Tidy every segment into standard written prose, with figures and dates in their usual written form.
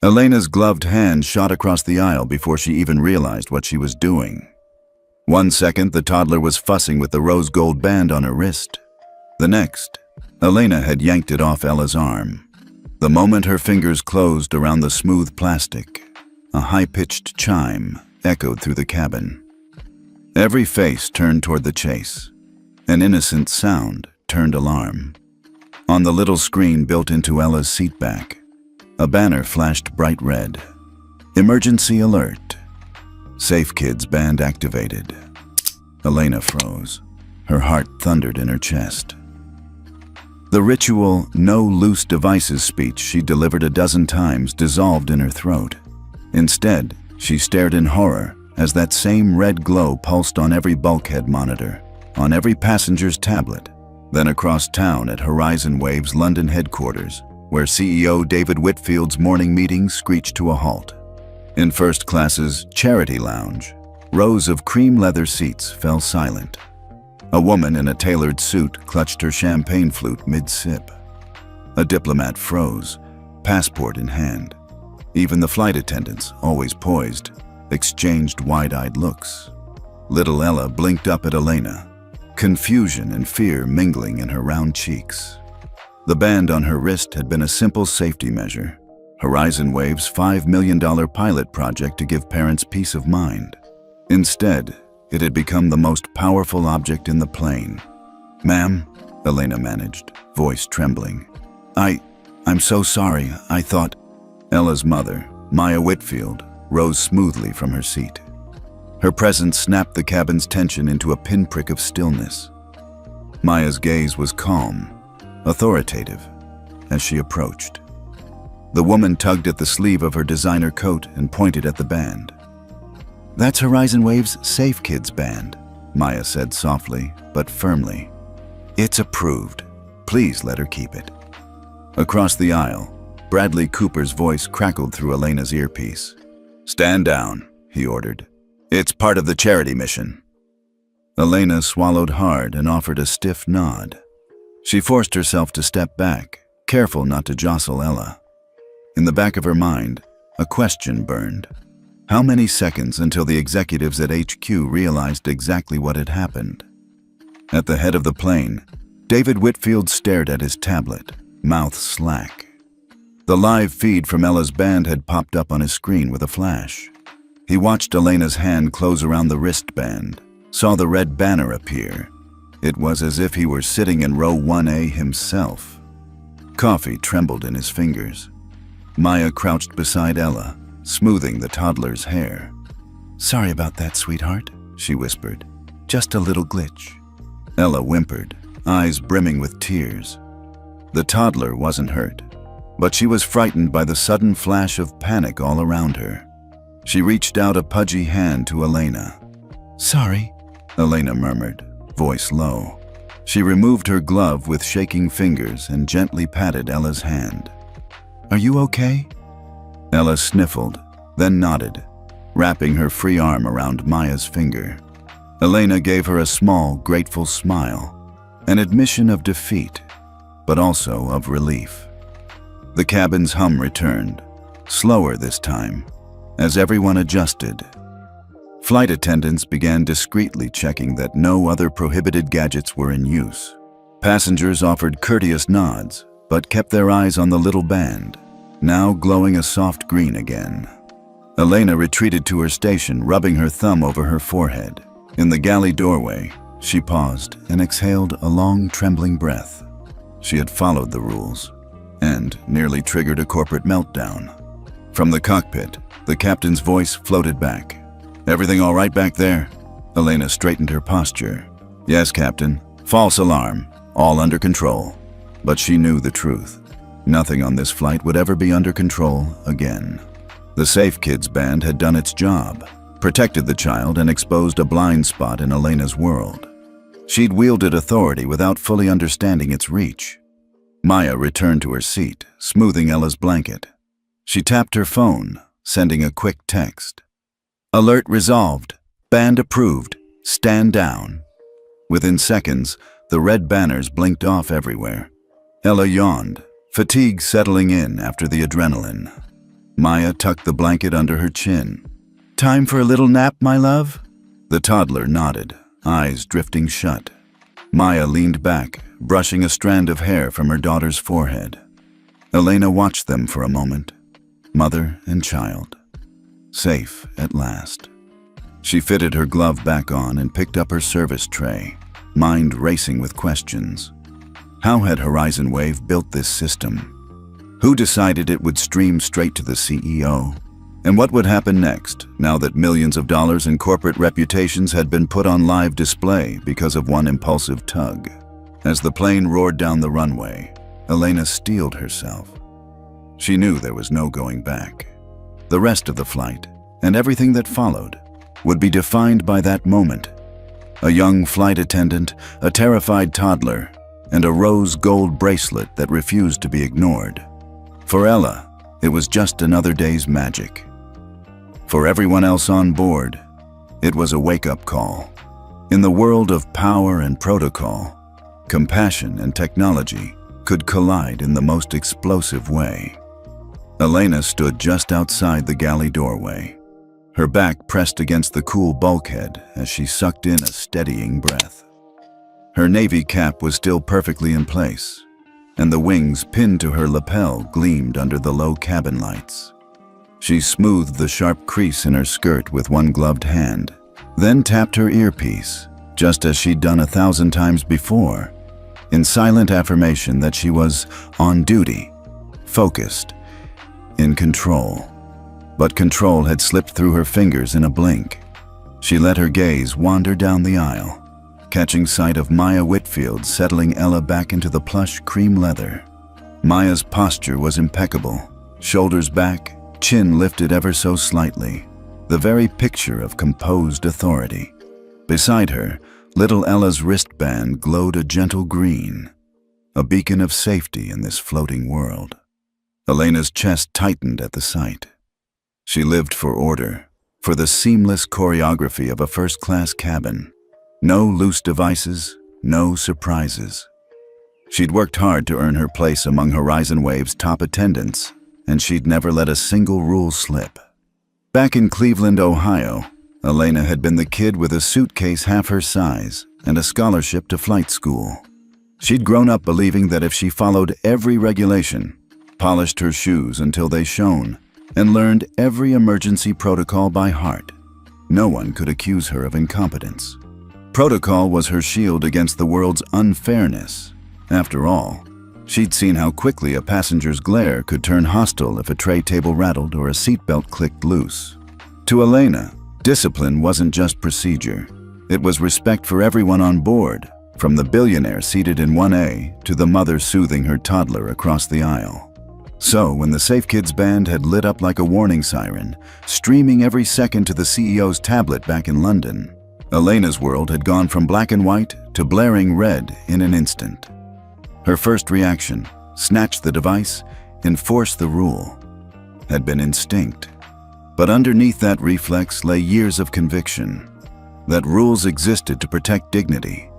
Elena's gloved hand shot across the aisle before she even realized what she was doing. 1 second, the toddler was fussing with the rose gold band on her wrist. The next, Elena had yanked it off Ella's arm. The moment her fingers closed around the smooth plastic, a high-pitched chime echoed through the cabin. Every face turned toward the chase. An innocent sound turned alarm. On the little screen built into Ella's seatback, a banner flashed bright red. Emergency alert. Safe Kids band activated. Elena froze. Her heart thundered in her chest. The ritual "no loose devices" speech she delivered a dozen times dissolved in her throat. Instead, she stared in horror as that same red glow pulsed on every bulkhead monitor, on every passenger's tablet, then across town at HorizonWave's London headquarters, where CEO David Whitfield's morning meetings screeched to a halt. In first class's charity lounge, rows of cream leather seats fell silent. A woman in a tailored suit clutched her champagne flute mid-sip. A diplomat froze, passport in hand. Even the flight attendants, always poised, exchanged wide-eyed looks. Little Ella blinked up at Elena, confusion and fear mingling in her round cheeks. The band on her wrist had been a simple safety measure, HorizonWave's $5 million pilot project to give parents peace of mind. Instead, it had become the most powerful object in the plane. "Ma'am," Elena managed, voice trembling. I'm so sorry, I thought." Ella's mother, Maya Whitfield, rose smoothly from her seat. Her presence snapped the cabin's tension into a pinprick of stillness. Maya's gaze was calm, authoritative, as she approached. The woman tugged at the sleeve of her designer coat and pointed at the band. "That's HorizonWave's Safe Kids band," Maya said softly, but firmly. "It's approved. Please let her keep it." Across the aisle, Bradley Cooper's voice crackled through Elena's earpiece. "Stand down," he ordered. "It's part of the charity mission." Elena swallowed hard and offered a stiff nod. She forced herself to step back, careful not to jostle Ella. In the back of her mind, a question burned. How many seconds until the executives at HQ realized exactly what had happened? At the head of the plane, David Whitfield stared at his tablet, mouth slack. The live feed from Ella's band had popped up on his screen with a flash. He watched Elena's hand close around the wristband, saw the red banner appear. It was as if he were sitting in row 1A himself. Coffee trembled in his fingers. Maya crouched beside Ella, smoothing the toddler's hair. "Sorry about that, sweetheart," she whispered. "Just a little glitch." Ella whimpered, eyes brimming with tears. The toddler wasn't hurt, but she was frightened by the sudden flash of panic all around her. She reached out a pudgy hand to Elena. "Sorry," Elena murmured, voice low. She removed her glove with shaking fingers and gently patted Ella's hand. "Are you okay?" Ella sniffled, then nodded, wrapping her free arm around Maya's finger. Elena gave her a small, grateful smile, an admission of defeat, but also of relief. The cabin's hum returned, slower this time, as everyone adjusted. Flight attendants began discreetly checking that no other prohibited gadgets were in use. Passengers offered courteous nods, but kept their eyes on the little band, now glowing a soft green again. Elena retreated to her station, rubbing her thumb over her forehead. In the galley doorway, she paused and exhaled a long, trembling breath. She had followed the rules, and nearly triggered a corporate meltdown. From the cockpit, the captain's voice floated back. "Everything all right back there?" Elena straightened her posture. "Yes, Captain. False alarm. All under control." But she knew the truth. Nothing on this flight would ever be under control again. The Safe Kids band had done its job, protected the child and exposed a blind spot in Elena's world. She'd wielded authority without fully understanding its reach. Maya returned to her seat, smoothing Ella's blanket. She tapped her phone, sending a quick text. "Alert resolved. Band approved. Stand down." Within seconds, the red banners blinked off everywhere. Ella yawned, fatigue settling in after the adrenaline. Maya tucked the blanket under her chin. "Time for a little nap, my love?" The toddler nodded, eyes drifting shut. Maya leaned back, brushing a strand of hair from her daughter's forehead. Elena watched them for a moment, mother and child. Safe at last. She fitted her glove back on and picked up her service tray, mind racing with questions. How had HorizonWave built this system? Who decided it would stream straight to the CEO? And what would happen next, now that millions of dollars in corporate reputations had been put on live display because of one impulsive tug? As the plane roared down the runway, Elena steeled herself. She knew there was no going back. The rest of the flight, and everything that followed, would be defined by that moment. A young flight attendant, a terrified toddler, and a rose gold bracelet that refused to be ignored. For Ella, it was just another day's magic. For everyone else on board, it was a wake-up call. In the world of power and protocol, compassion and technology could collide in the most explosive way. Elena stood just outside the galley doorway, her back pressed against the cool bulkhead as she sucked in a steadying breath. Her navy cap was still perfectly in place, and the wings pinned to her lapel gleamed under the low cabin lights. She smoothed the sharp crease in her skirt with one gloved hand, then tapped her earpiece, just as she'd done 1,000 times before, in silent affirmation that she was on duty, focused, in control. But control had slipped through her fingers in a blink. She let her gaze wander down the aisle, catching sight of Maya Whitfield settling Ella back into the plush cream leather. Maya's posture was impeccable, shoulders back, chin lifted ever so slightly, the very picture of composed authority. Beside her, little Ella's wristband glowed a gentle green, a beacon of safety in this floating world. Elena's chest tightened at the sight. She lived for order, for the seamless choreography of a first-class cabin. No loose devices, no surprises. She'd worked hard to earn her place among HorizonWave's top attendants, and she'd never let a single rule slip. Back in Cleveland, Ohio, Elena had been the kid with a suitcase half her size and a scholarship to flight school. She'd grown up believing that if she followed every regulation, polished her shoes until they shone, and learned every emergency protocol by heart, no one could accuse her of incompetence. Protocol was her shield against the world's unfairness. After all, she'd seen how quickly a passenger's glare could turn hostile if a tray table rattled or a seatbelt clicked loose. To Elena, discipline wasn't just procedure. It was respect for everyone on board, from the billionaire seated in 1A to the mother soothing her toddler across the aisle. So, when the Safe Kids band had lit up like a warning siren, streaming every second to the CEO's tablet back in London, Elena's world had gone from black and white to blaring red in an instant. Her first reaction, snatch the device, enforce the rule, had been instinct. But underneath that reflex lay years of conviction, that rules existed to protect dignity,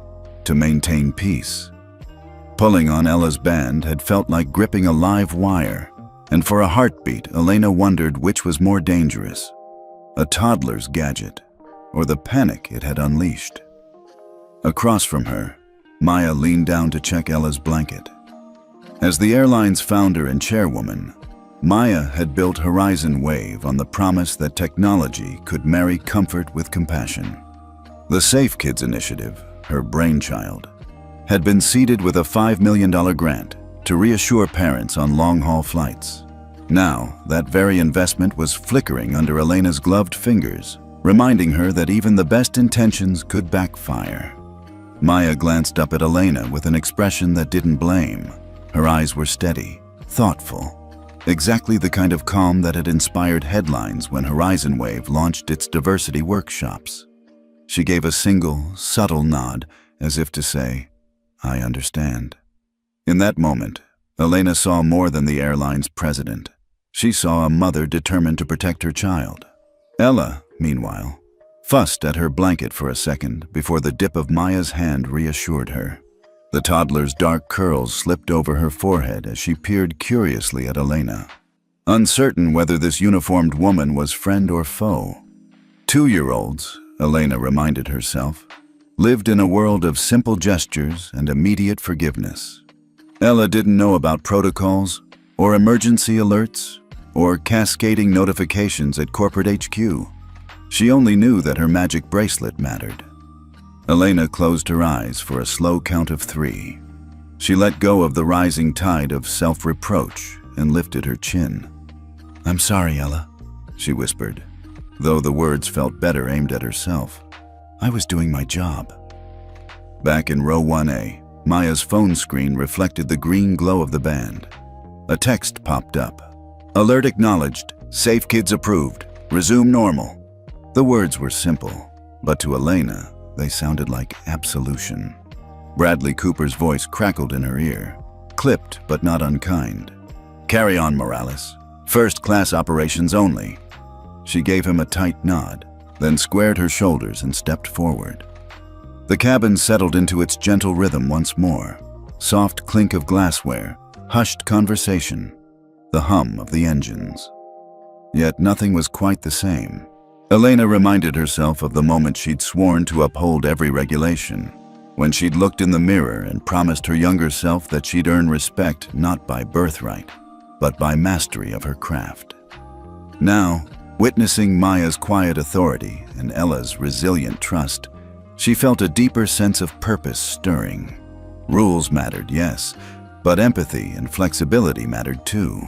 to maintain peace. Pulling on Ella's band had felt like gripping a live wire, and for a heartbeat, Elena wondered which was more dangerous, a toddler's gadget, or the panic it had unleashed. Across from her, Maya leaned down to check Ella's blanket. As the airline's founder and chairwoman, Maya had built HorizonWave on the promise that technology could marry comfort with compassion. The Safe Kids initiative, her brainchild, had been seeded with a $5 million grant to reassure parents on long-haul flights. Now, that very investment was flickering under Elena's gloved fingers, reminding her that even the best intentions could backfire. Maya glanced up at Elena with an expression that didn't blame. Her eyes were steady, thoughtful, exactly the kind of calm that had inspired headlines when HorizonWave launched its diversity workshops. She gave a single, subtle nod, as if to say, "I understand." In that moment, Elena saw more than the airline's president. She saw a mother determined to protect her child. Ella, meanwhile, fussed at her blanket for a second before the dip of Maya's hand reassured her. The toddler's dark curls slipped over her forehead as she peered curiously at Elena. uncertain whether this uniformed woman was friend or foe. 2-year-olds, Elena reminded herself, lived in a world of simple gestures and immediate forgiveness. Ella didn't know about protocols, or emergency alerts, or cascading notifications at corporate HQ. She only knew that her magic bracelet mattered. Elena closed her eyes for a slow count of 3. She let go of the rising tide of self-reproach and lifted her chin. "I'm sorry, Ella," she whispered, though the words felt better aimed at herself. "I was doing my job." Back in row 1A, Maya's phone screen reflected the green glow of the band. A text popped up. "Alert acknowledged. Safe kids approved. Resume normal." The words were simple, but to Elena, they sounded like absolution. Bradley Cooper's voice crackled in her ear, clipped but not unkind. "Carry on, Morales. First-class operations only." She gave him a tight nod, then squared her shoulders and stepped forward. The cabin settled into its gentle rhythm once more. Soft clink of glassware, hushed conversation, the hum of the engines. Yet nothing was quite the same. Elena reminded herself of the moment she'd sworn to uphold every regulation, when she'd looked in the mirror and promised her younger self that she'd earn respect not by birthright, but by mastery of her craft. Now, witnessing Maya's quiet authority and Ella's resilient trust, she felt a deeper sense of purpose stirring. Rules mattered, yes, but empathy and flexibility mattered too.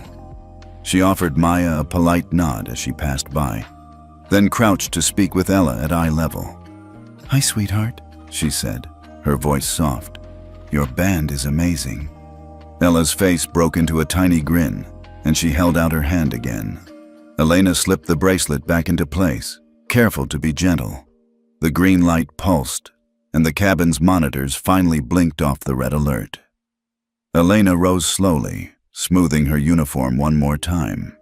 She offered Maya a polite nod as she passed by, then crouched to speak with Ella at eye level. "Hi, sweetheart," she said, her voice soft. "Your band is amazing." Ella's face broke into a tiny grin, and she held out her hand again. Elena slipped the bracelet back into place, careful to be gentle. The green light pulsed, and the cabin's monitors finally blinked off the red alert. Elena rose slowly, smoothing her uniform one more time.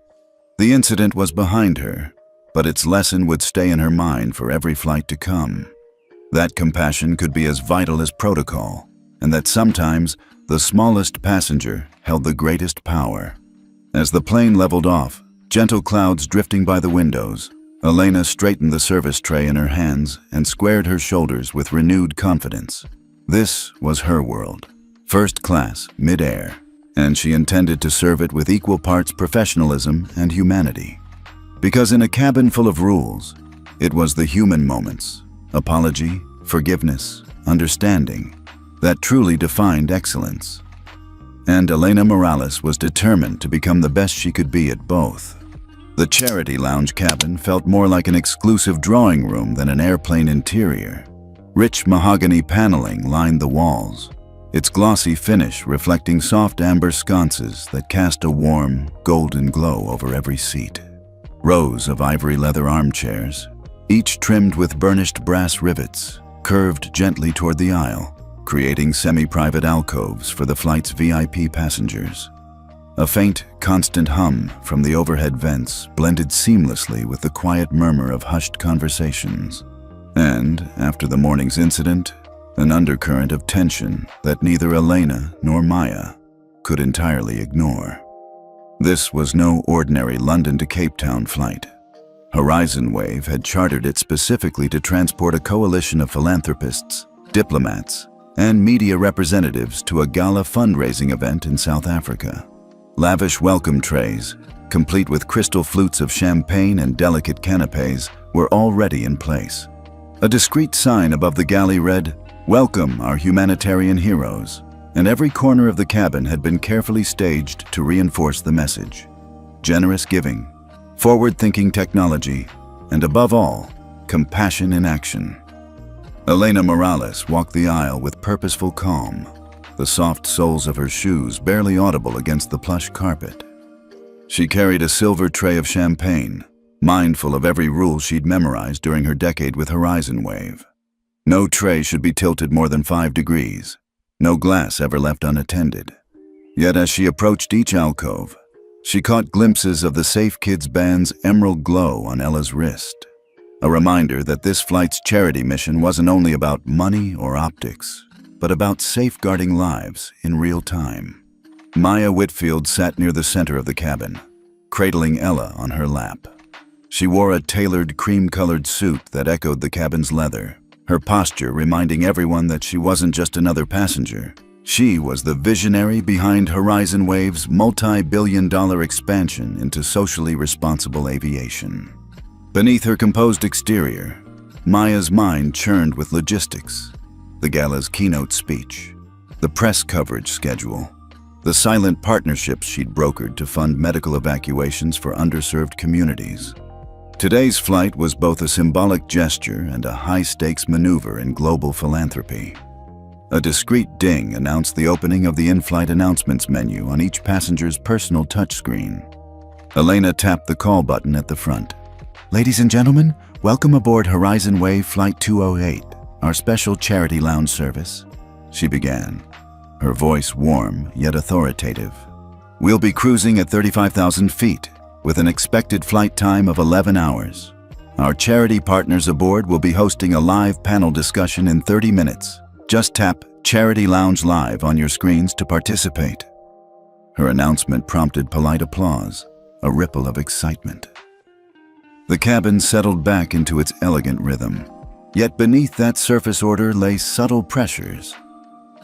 The incident was behind her, but its lesson would stay in her mind for every flight to come. That compassion could be as vital as protocol, and that sometimes the smallest passenger held the greatest power. As the plane leveled off, gentle clouds drifting by the windows, Elena straightened the service tray in her hands and squared her shoulders with renewed confidence. This was her world, first class, mid-air, and she intended to serve it with equal parts professionalism and humanity. Because in a cabin full of rules, it was the human moments, apology, forgiveness, understanding, that truly defined excellence. And Elena Morales was determined to become the best she could be at both. The charity lounge cabin felt more like an exclusive drawing room than an airplane interior. Rich mahogany paneling lined the walls, its glossy finish reflecting soft amber sconces that cast a warm, golden glow over every seat. Rows of ivory leather armchairs, each trimmed with burnished brass rivets, curved gently toward the aisle, creating semi-private alcoves for the flight's VIP passengers. A faint, constant hum from the overhead vents blended seamlessly with the quiet murmur of hushed conversations. And, after the morning's incident, an undercurrent of tension that neither Elena nor Maya could entirely ignore. This was no ordinary London to Cape Town flight. HorizonWave had chartered it specifically to transport a coalition of philanthropists, diplomats, and media representatives to a gala fundraising event in South Africa. Lavish welcome trays, complete with crystal flutes of champagne and delicate canapes, were already in place. A discreet sign above the galley read, "Welcome our humanitarian heroes," and every corner of the cabin had been carefully staged to reinforce the message. Generous giving, forward-thinking technology, and above all, compassion in action. Elena Morales walked the aisle with purposeful calm, the soft soles of her shoes barely audible against the plush carpet. She carried a silver tray of champagne, mindful of every rule she'd memorized during her decade with HorizonWave. No tray should be tilted more than 5 degrees, no glass ever left unattended. Yet as she approached each alcove, she caught glimpses of the Safe Kids band's emerald glow on Ella's wrist. A reminder that this flight's charity mission wasn't only about money or optics, but about safeguarding lives in real time. Maya Whitfield sat near the center of the cabin, cradling Ella on her lap. She wore a tailored cream-colored suit that echoed the cabin's leather, her posture reminding everyone that she wasn't just another passenger. She was the visionary behind HorizonWave's multi-billion-dollar expansion into socially responsible aviation. Beneath her composed exterior, Maya's mind churned with logistics, the gala's keynote speech, the press coverage schedule, the silent partnerships she'd brokered to fund medical evacuations for underserved communities. Today's flight was both a symbolic gesture and a high-stakes maneuver in global philanthropy. A discreet ding announced the opening of the in-flight announcements menu on each passenger's personal touchscreen. Elena tapped the call button at the front. "Ladies and gentlemen, welcome aboard HorizonWave Flight 208, our special charity lounge service," she began, her voice warm yet authoritative. "We'll be cruising at 35,000 feet, with an expected flight time of 11 hours. Our charity partners aboard will be hosting a live panel discussion in 30 minutes. Just tap Charity Lounge Live on your screens to participate." Her announcement prompted polite applause, a ripple of excitement. The cabin settled back into its elegant rhythm, yet beneath that surface order lay subtle pressures.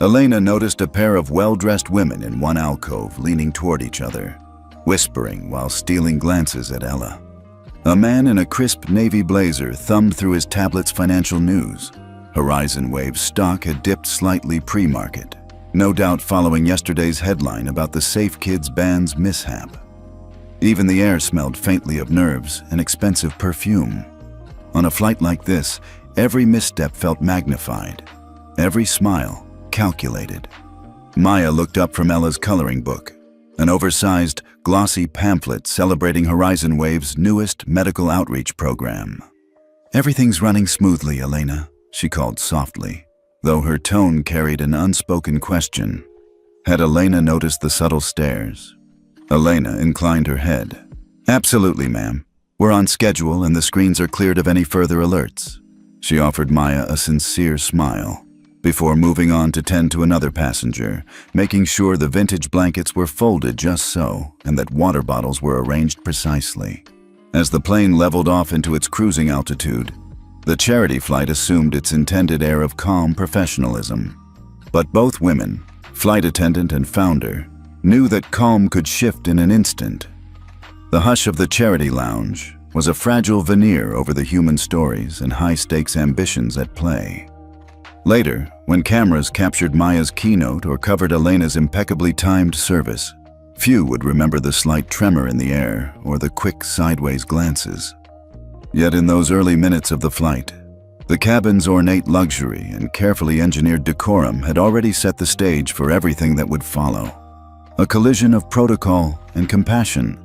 Elena noticed a pair of well-dressed women in one alcove leaning toward each other, whispering while stealing glances at Ella. A man in a crisp navy blazer thumbed through his tablet's financial news. HorizonWave's stock had dipped slightly pre-market, no doubt following yesterday's headline about the Safe Kids band's mishap. Even the air smelled faintly of nerves and expensive perfume. On a flight like this, every misstep felt magnified, every smile calculated. Maya looked up from Ella's coloring book, an oversized, glossy pamphlet celebrating HorizonWave's newest medical outreach program. "Everything's running smoothly, Elena," she called softly, though her tone carried an unspoken question. Had Elena noticed the subtle stares? Elena inclined her head. "Absolutely, ma'am. We're on schedule and the screens are cleared of any further alerts." She offered Maya a sincere smile, before moving on to tend to another passenger, making sure the vintage blankets were folded just so and that water bottles were arranged precisely. As the plane leveled off into its cruising altitude, the charity flight assumed its intended air of calm professionalism. But both women, flight attendant and founder, knew that calm could shift in an instant. The hush of the charity lounge was a fragile veneer over the human stories and high-stakes ambitions at play. Later, when cameras captured Maya's keynote or covered Elena's impeccably timed service, few would remember the slight tremor in the air or the quick sideways glances. Yet in those early minutes of the flight, the cabin's ornate luxury and carefully engineered decorum had already set the stage for everything that would follow. A collision of protocol and compassion,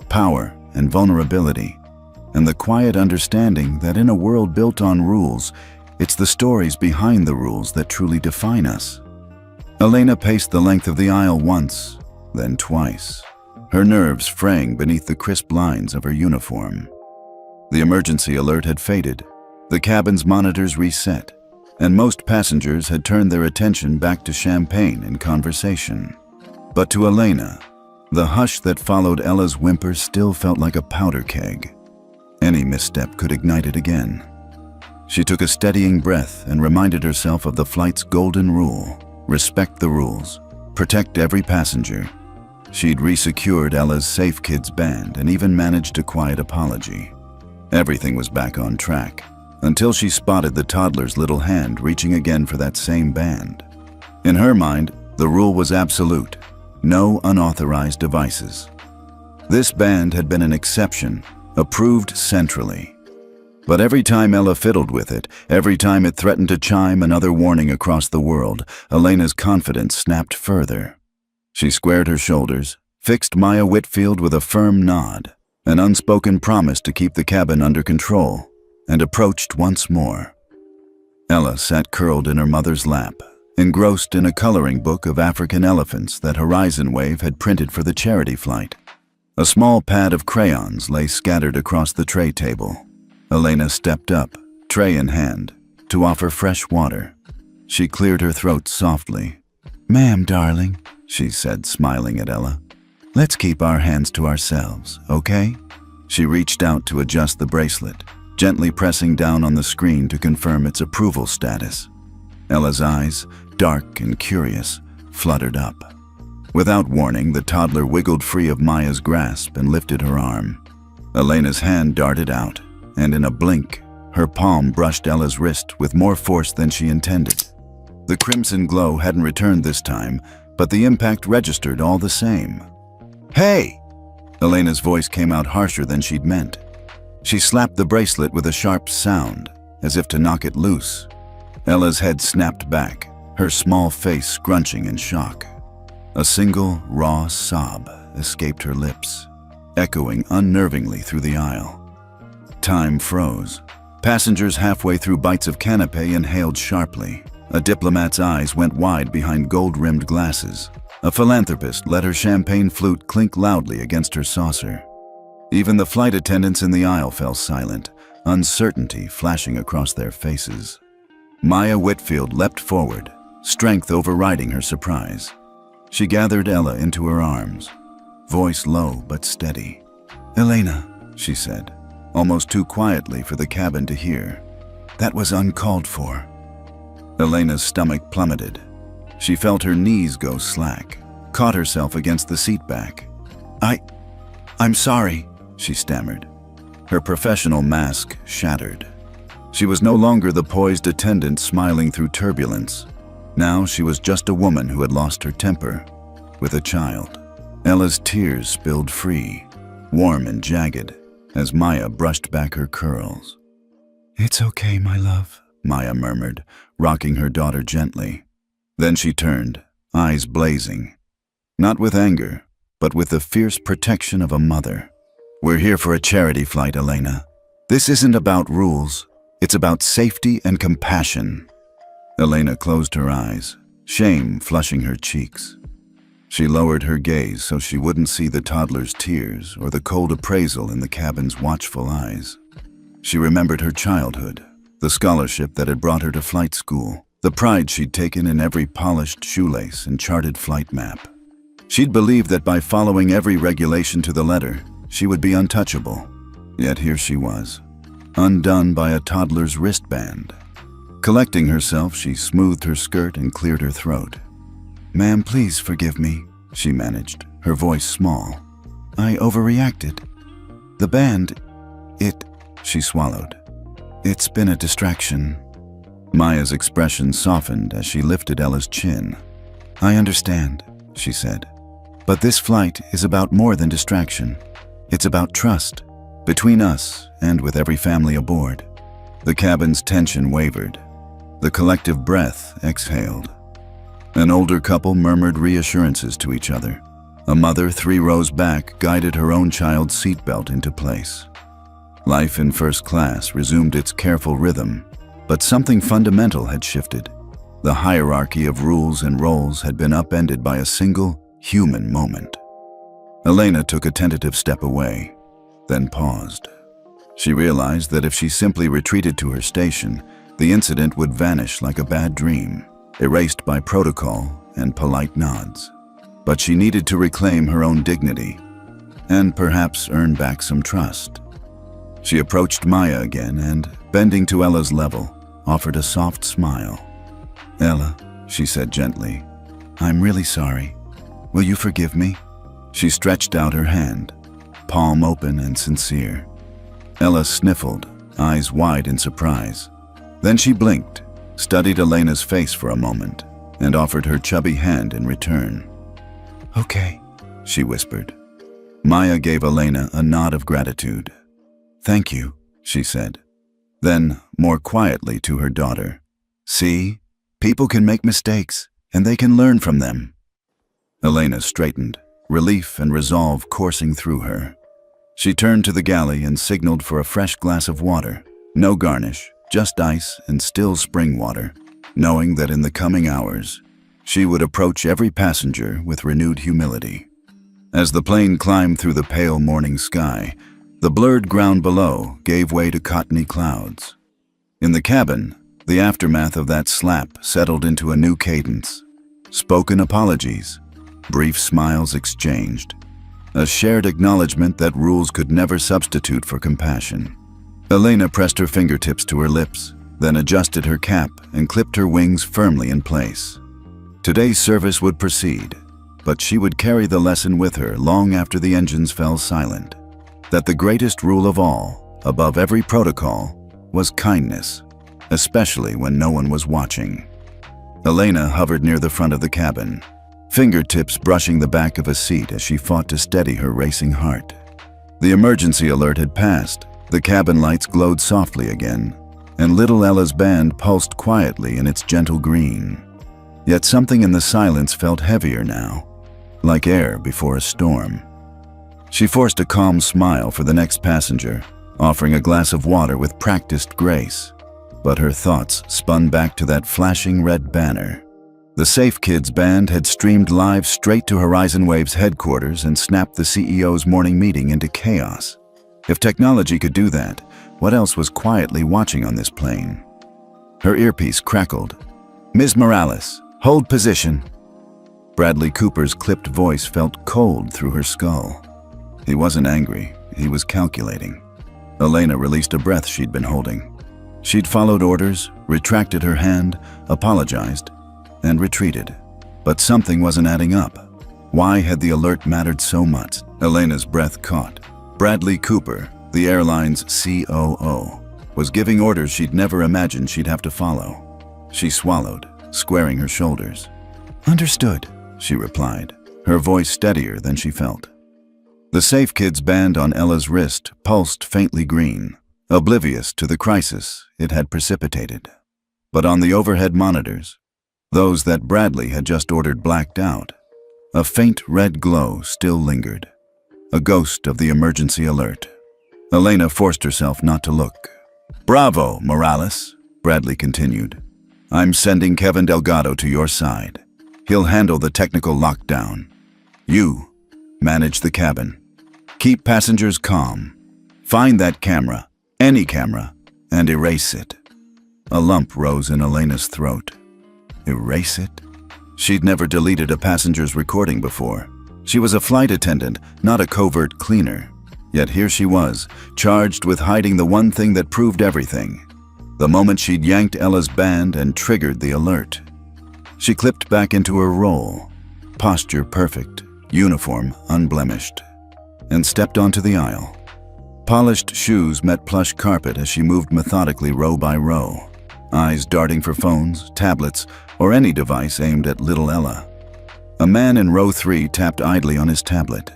power and vulnerability, and the quiet understanding that in a world built on rules, it's the stories behind the rules that truly define us. Elena paced the length of the aisle once, then twice, her nerves fraying beneath the crisp lines of her uniform. The emergency alert had faded, the cabin's monitors reset, and most passengers had turned their attention back to champagne and conversation. But to Elena, the hush that followed Ella's whimper still felt like a powder keg. Any misstep could ignite it again. She took a steadying breath and reminded herself of the flight's golden rule: respect the rules, protect every passenger. She'd resecured Ella's Safe Kids band and even managed a quiet apology. Everything was back on track, until she spotted the toddler's little hand reaching again for that same band. In her mind, the rule was absolute: no unauthorized devices. This band had been an exception, approved centrally. But every time Ella fiddled with it, every time it threatened to chime another warning across the world, Elena's confidence snapped further. She squared her shoulders, fixed Maya Whitfield with a firm nod, an unspoken promise to keep the cabin under control, and approached once more. Ella sat curled in her mother's lap, engrossed in a coloring book of African elephants that HorizonWave had printed for the charity flight. A small pad of crayons lay scattered across the tray table. Elena stepped up, tray in hand, to offer fresh water. She cleared her throat softly. "Ma'am, darling," she said, smiling at Ella. Let's keep our hands to ourselves, okay? She reached out to adjust the bracelet, gently pressing down on the screen to confirm its approval status. Ella's eyes, dark and curious, fluttered up. Without warning, the toddler wiggled free of Maya's grasp and lifted her arm. Elena's hand darted out, and in a blink, her palm brushed Ella's wrist with more force than she intended. The crimson glow hadn't returned this time, but the impact registered all the same. "Hey!" Elena's voice came out harsher than she'd meant. She slapped the bracelet with a sharp sound, as if to knock it loose. Ella's head snapped back, her small face scrunching in shock. A single, raw sob escaped her lips, echoing unnervingly through the aisle. Time froze. Passengers halfway through bites of canapé inhaled sharply. A diplomat's eyes went wide behind gold-rimmed glasses. A philanthropist let her champagne flute clink loudly against her saucer. Even the flight attendants in the aisle fell silent, uncertainty flashing across their faces. Maya Whitfield leapt forward, strength overriding her surprise. She gathered Ella into her arms, voice low but steady. "Elena," she said, almost too quietly for the cabin to hear. "That was uncalled for." Elena's stomach plummeted. She felt her knees go slack, caught herself against the seat back. I'm sorry," she stammered. Her professional mask shattered. She was no longer the poised attendant smiling through turbulence. Now she was just a woman who had lost her temper, with a child. Ella's tears spilled free, warm and jagged, as Maya brushed back her curls. "It's okay, my love," Maya murmured, rocking her daughter gently. Then she turned, eyes blazing. Not with anger, but with the fierce protection of a mother. "We're here for a charity flight, Elena. This isn't about rules. It's about safety and compassion." Elena closed her eyes, shame flushing her cheeks. She lowered her gaze so she wouldn't see the toddler's tears or the cold appraisal in the cabin's watchful eyes. She remembered her childhood, the scholarship that had brought her to flight school, the pride she'd taken in every polished shoelace and charted flight map. She'd believed that by following every regulation to the letter, she would be untouchable. Yet here she was, undone by a toddler's wristband. Collecting herself, she smoothed her skirt and cleared her throat. "Ma'am, please forgive me," she managed, her voice small. "I overreacted. The band, she swallowed. "It's been a distraction." Maya's expression softened as she lifted Ella's chin. "I understand," she said. "But this flight is about more than distraction. It's about trust, between us and with every family aboard." The cabin's tension wavered. The collective breath exhaled. An older couple murmured reassurances to each other. A mother 3 rows back guided her own child's seatbelt into place. Life in first class resumed its careful rhythm, but something fundamental had shifted. The hierarchy of rules and roles had been upended by a single, human moment. Elena took a tentative step away, then paused. She realized that if she simply retreated to her station, the incident would vanish like a bad dream, erased by protocol and polite nods. But she needed to reclaim her own dignity, and perhaps earn back some trust. She approached Maya again and, bending to Ella's level, offered a soft smile. "Ella," she said gently, "I'm really sorry. Will you forgive me?" She stretched out her hand, palm open and sincere. Ella sniffled, eyes wide in surprise. Then she blinked, studied Elena's face for a moment, and offered her chubby hand in return. "Okay," she whispered. Maya gave Elena a nod of gratitude. "Thank you," she said. Then, more quietly to her daughter, "See, people can make mistakes, and they can learn from them." Elena straightened, relief and resolve coursing through her. She turned to the galley and signaled for a fresh glass of water. No garnish, just ice and still spring water, knowing that in the coming hours, she would approach every passenger with renewed humility. As the plane climbed through the pale morning sky, the blurred ground below gave way to cottony clouds. In the cabin, the aftermath of that slap settled into a new cadence. Spoken apologies, brief smiles exchanged, a shared acknowledgement that rules could never substitute for compassion. Elena pressed her fingertips to her lips, then adjusted her cap and clipped her wings firmly in place. Today's service would proceed, but she would carry the lesson with her long after the engines fell silent. That the greatest rule of all, above every protocol, was kindness, especially when no one was watching. Elena hovered near the front of the cabin, fingertips brushing the back of a seat as she fought to steady her racing heart. The emergency alert had passed, the cabin lights glowed softly again, and little Ella's band pulsed quietly in its gentle green. Yet something in the silence felt heavier now, like air before a storm. She forced a calm smile for the next passenger, offering a glass of water with practiced grace. But her thoughts spun back to that flashing red banner. The Safe Kids band had streamed live straight to HorizonWave's headquarters and snapped the CEO's morning meeting into chaos. If technology could do that, what else was quietly watching on this plane? Her earpiece crackled. "Ms. Morales, hold position." Bradley Cooper's clipped voice felt cold through her skull. He wasn't angry, he was calculating. Elena released a breath she'd been holding. She'd followed orders, retracted her hand, apologized, and retreated. But something wasn't adding up. Why had the alert mattered so much? Elena's breath caught. Bradley Cooper, the airline's COO, was giving orders she'd never imagined she'd have to follow. She swallowed, squaring her shoulders. "Understood," she replied, her voice steadier than she felt. The Safe Kids band on Ella's wrist pulsed faintly green, oblivious to the crisis it had precipitated. But on the overhead monitors, those that Bradley had just ordered blacked out, a faint red glow still lingered, a ghost of the emergency alert. Elena forced herself not to look. "Bravo, Morales," Bradley continued. "I'm sending Kevin Delgado to your side. He'll handle the technical lockdown. You manage the cabin. Keep passengers calm. Find that camera, any camera, and erase it." A lump rose in Elena's throat. Erase it? She'd never deleted a passenger's recording before. She was a flight attendant, not a covert cleaner. Yet here she was, charged with hiding the one thing that proved everything. The moment she'd yanked Ella's band and triggered the alert. She clipped back into her role, posture perfect, uniform unblemished, and stepped onto the aisle. Polished shoes met plush carpet as she moved methodically row by row, eyes darting for phones, tablets, or any device aimed at little Ella. A man in row 3 tapped idly on his tablet.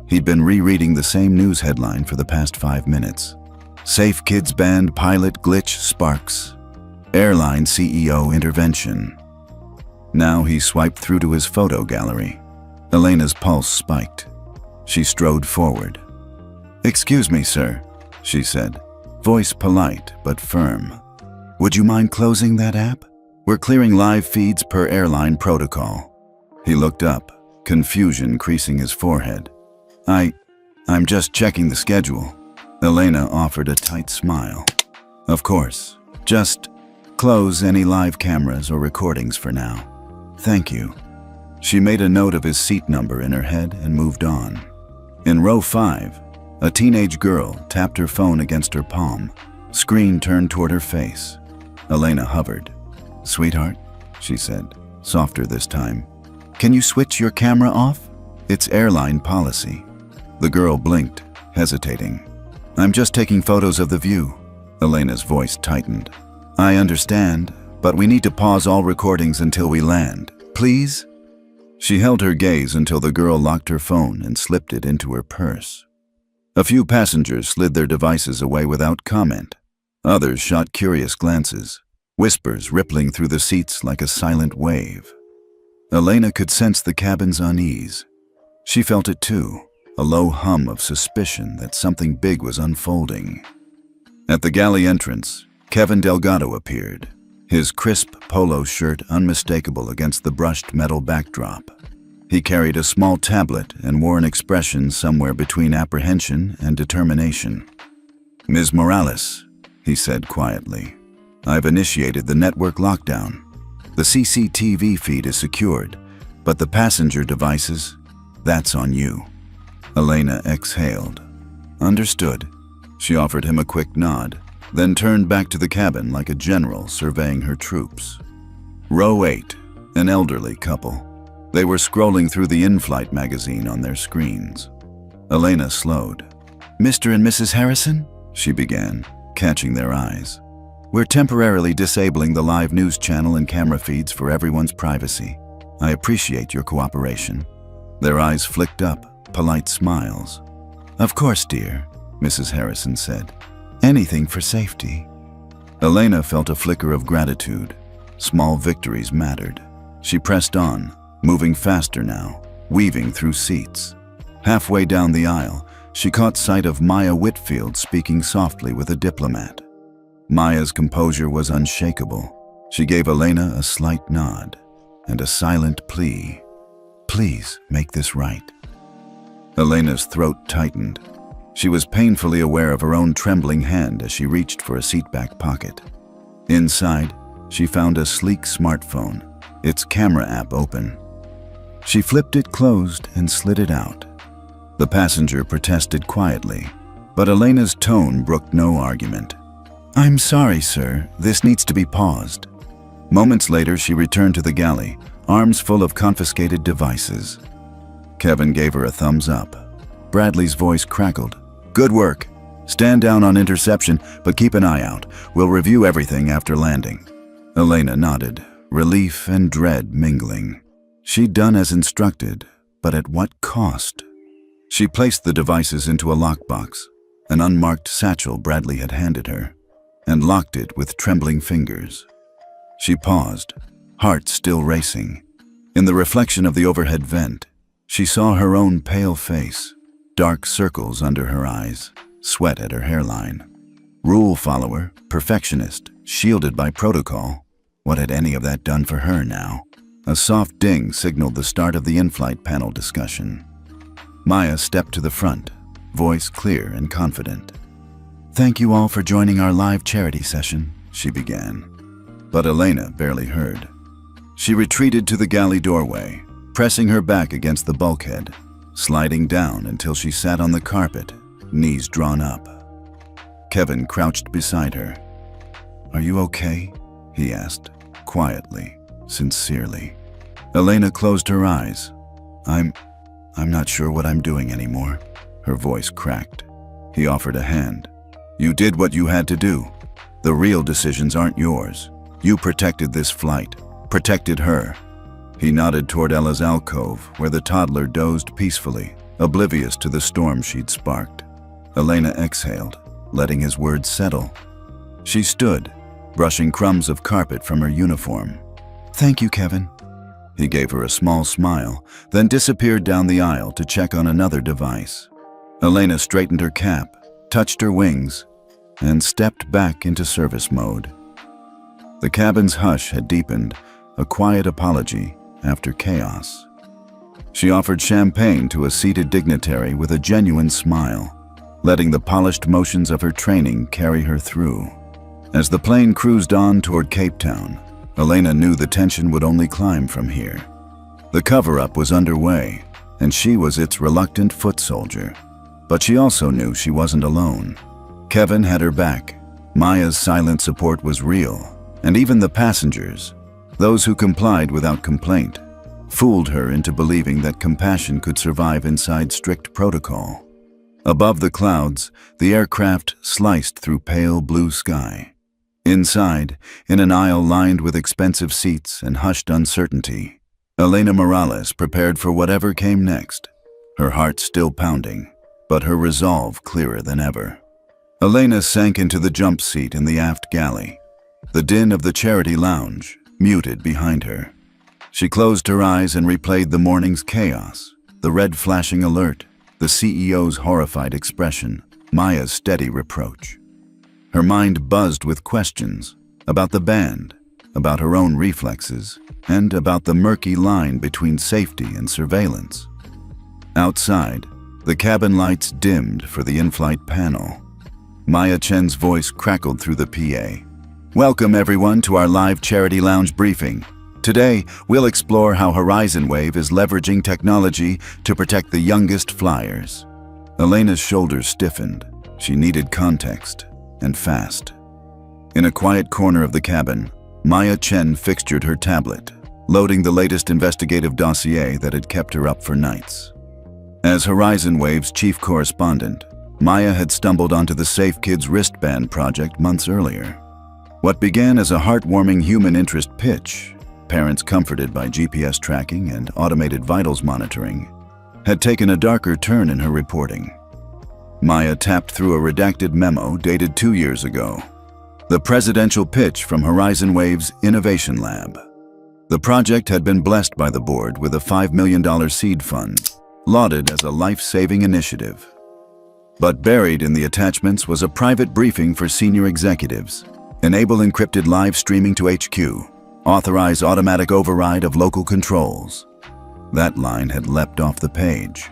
He'd been rereading the same news headline for the past 5 minutes. Safe Kids band pilot glitch sparks. Airline CEO intervention. Now he swiped through to his photo gallery. Elena's pulse spiked. She strode forward. "Excuse me, sir," she said, voice polite but firm. "Would you mind closing that app? We're clearing live feeds per airline protocol." He looked up, confusion creasing his forehead. I'm just checking the schedule." Elena offered a tight smile. "Of course. Just close any live cameras or recordings for now. Thank you." She made a note of his seat number in her head and moved on. In row 5, a teenage girl tapped her phone against her palm, screen turned toward her face. Elena hovered. "Sweetheart," she said, softer this time, "can you switch your camera off? It's airline policy." The girl blinked, hesitating. "I'm just taking photos of the view." Elena's voice tightened. "I understand, but we need to pause all recordings until we land. Please?" She held her gaze until the girl locked her phone and slipped it into her purse. A few passengers slid their devices away without comment. Others shot curious glances, whispers rippling through the seats like a silent wave. Elena could sense the cabin's unease. She felt it too, a low hum of suspicion that something big was unfolding. At the galley entrance, Kevin Delgado appeared, his crisp polo shirt unmistakable against the brushed metal backdrop. He carried a small tablet and wore an expression somewhere between apprehension and determination. "Ms. Morales," he said quietly, "I've initiated the network lockdown. The CCTV feed is secured, but the passenger devices, that's on you." Elena exhaled. Understood. She offered him a quick nod, then turned back to the cabin like a general surveying her troops. Row 8, an elderly couple. They were scrolling through the in-flight magazine on their screens. Elena slowed. "Mr. and Mrs. Harrison?" she began, catching their eyes. "We're temporarily disabling the live news channel and camera feeds for everyone's privacy. I appreciate your cooperation." Their eyes flicked up, polite smiles. "Of course, dear," Mrs. Harrison said. "Anything for safety." Elena felt a flicker of gratitude. Small victories mattered. She pressed on, moving faster now, weaving through seats. Halfway down the aisle, she caught sight of Maya Whitfield speaking softly with a diplomat. Maya's composure was unshakable. She gave Elena a slight nod and a silent plea. "Please make this right." Elena's throat tightened. She was painfully aware of her own trembling hand as she reached for a seatback pocket. Inside, she found a sleek smartphone, its camera app open. She flipped it closed and slid it out. The passenger protested quietly, but Elena's tone brooked no argument. "I'm sorry, sir. This needs to be paused." Moments later, she returned to the galley, arms full of confiscated devices. Kevin gave her a thumbs up. Bradley's voice crackled. "Good work. Stand down on interception, but keep an eye out. We'll review everything after landing." Elena nodded, relief and dread mingling. She'd done as instructed, but at what cost? She placed the devices into a lockbox, an unmarked satchel Bradley had handed her, and locked it with trembling fingers. She paused, heart still racing. In the reflection of the overhead vent, she saw her own pale face, dark circles under her eyes, sweat at her hairline. Rule follower, perfectionist, shielded by protocol. What had any of that done for her now? A soft ding signaled the start of the in-flight panel discussion. Maya stepped to the front, voice clear and confident. "Thank you all for joining our live charity session," she began. But Elena barely heard. She retreated to the galley doorway, pressing her back against the bulkhead, sliding down until she sat on the carpet, knees drawn up. Kevin crouched beside her. "Are you okay?" he asked, quietly, sincerely. Elena closed her eyes. I'm not sure what I'm doing anymore." Her voice cracked. He offered a hand. "You did what you had to do. The real decisions aren't yours. You protected this flight, protected her." He nodded toward Ella's alcove, where the toddler dozed peacefully, oblivious to the storm she'd sparked. Elena exhaled, letting his words settle. She stood, brushing crumbs of carpet from her uniform. "Thank you, Kevin." He gave her a small smile, then disappeared down the aisle to check on another device. Elena straightened her cap, touched her wings, and stepped back into service mode. The cabin's hush had deepened, a quiet apology after chaos. She offered champagne to a seated dignitary with a genuine smile, letting the polished motions of her training carry her through. As the plane cruised on toward Cape Town, Elena knew the tension would only climb from here. The cover-up was underway, and she was its reluctant foot soldier. But she also knew she wasn't alone. Kevin had her back. Maya's silent support was real, and even the passengers, those who complied without complaint, fooled her into believing that compassion could survive inside strict protocol. Above the clouds, the aircraft sliced through pale blue sky. Inside, in an aisle lined with expensive seats and hushed uncertainty, Elena Morales prepared for whatever came next, her heart still pounding, but her resolve clearer than ever. Elena sank into the jump seat in the aft galley, the din of the charity lounge muted behind her. She closed her eyes and replayed the morning's chaos, the red flashing alert, the CEO's horrified expression, Maya's steady reproach. Her mind buzzed with questions about the band, about her own reflexes, and about the murky line between safety and surveillance. Outside, the cabin lights dimmed for the in-flight panel. Maya Chen's voice crackled through the PA. "Welcome everyone to our live charity lounge briefing. Today, we'll explore how HorizonWave is leveraging technology to protect the youngest flyers. Elena's shoulders stiffened. She needed context, and fast. In a quiet corner of the cabin, Maya Chen fixtured her tablet, loading the latest investigative dossier that had kept her up for nights. As HorizonWave's chief correspondent, Maya had stumbled onto the Safe Kids wristband project months earlier. What began as a heartwarming human interest pitch, parents comforted by GPS tracking and automated vitals monitoring, had taken a darker turn in her reporting. Maya tapped through a redacted memo dated 2 years ago. The presidential pitch from HorizonWave's Innovation Lab. The project had been blessed by the board with a $5 million seed fund, lauded as a life-saving initiative. But buried in the attachments was a private briefing for senior executives. Enable encrypted live streaming to HQ. Authorize automatic override of local controls. That line had leapt off the page.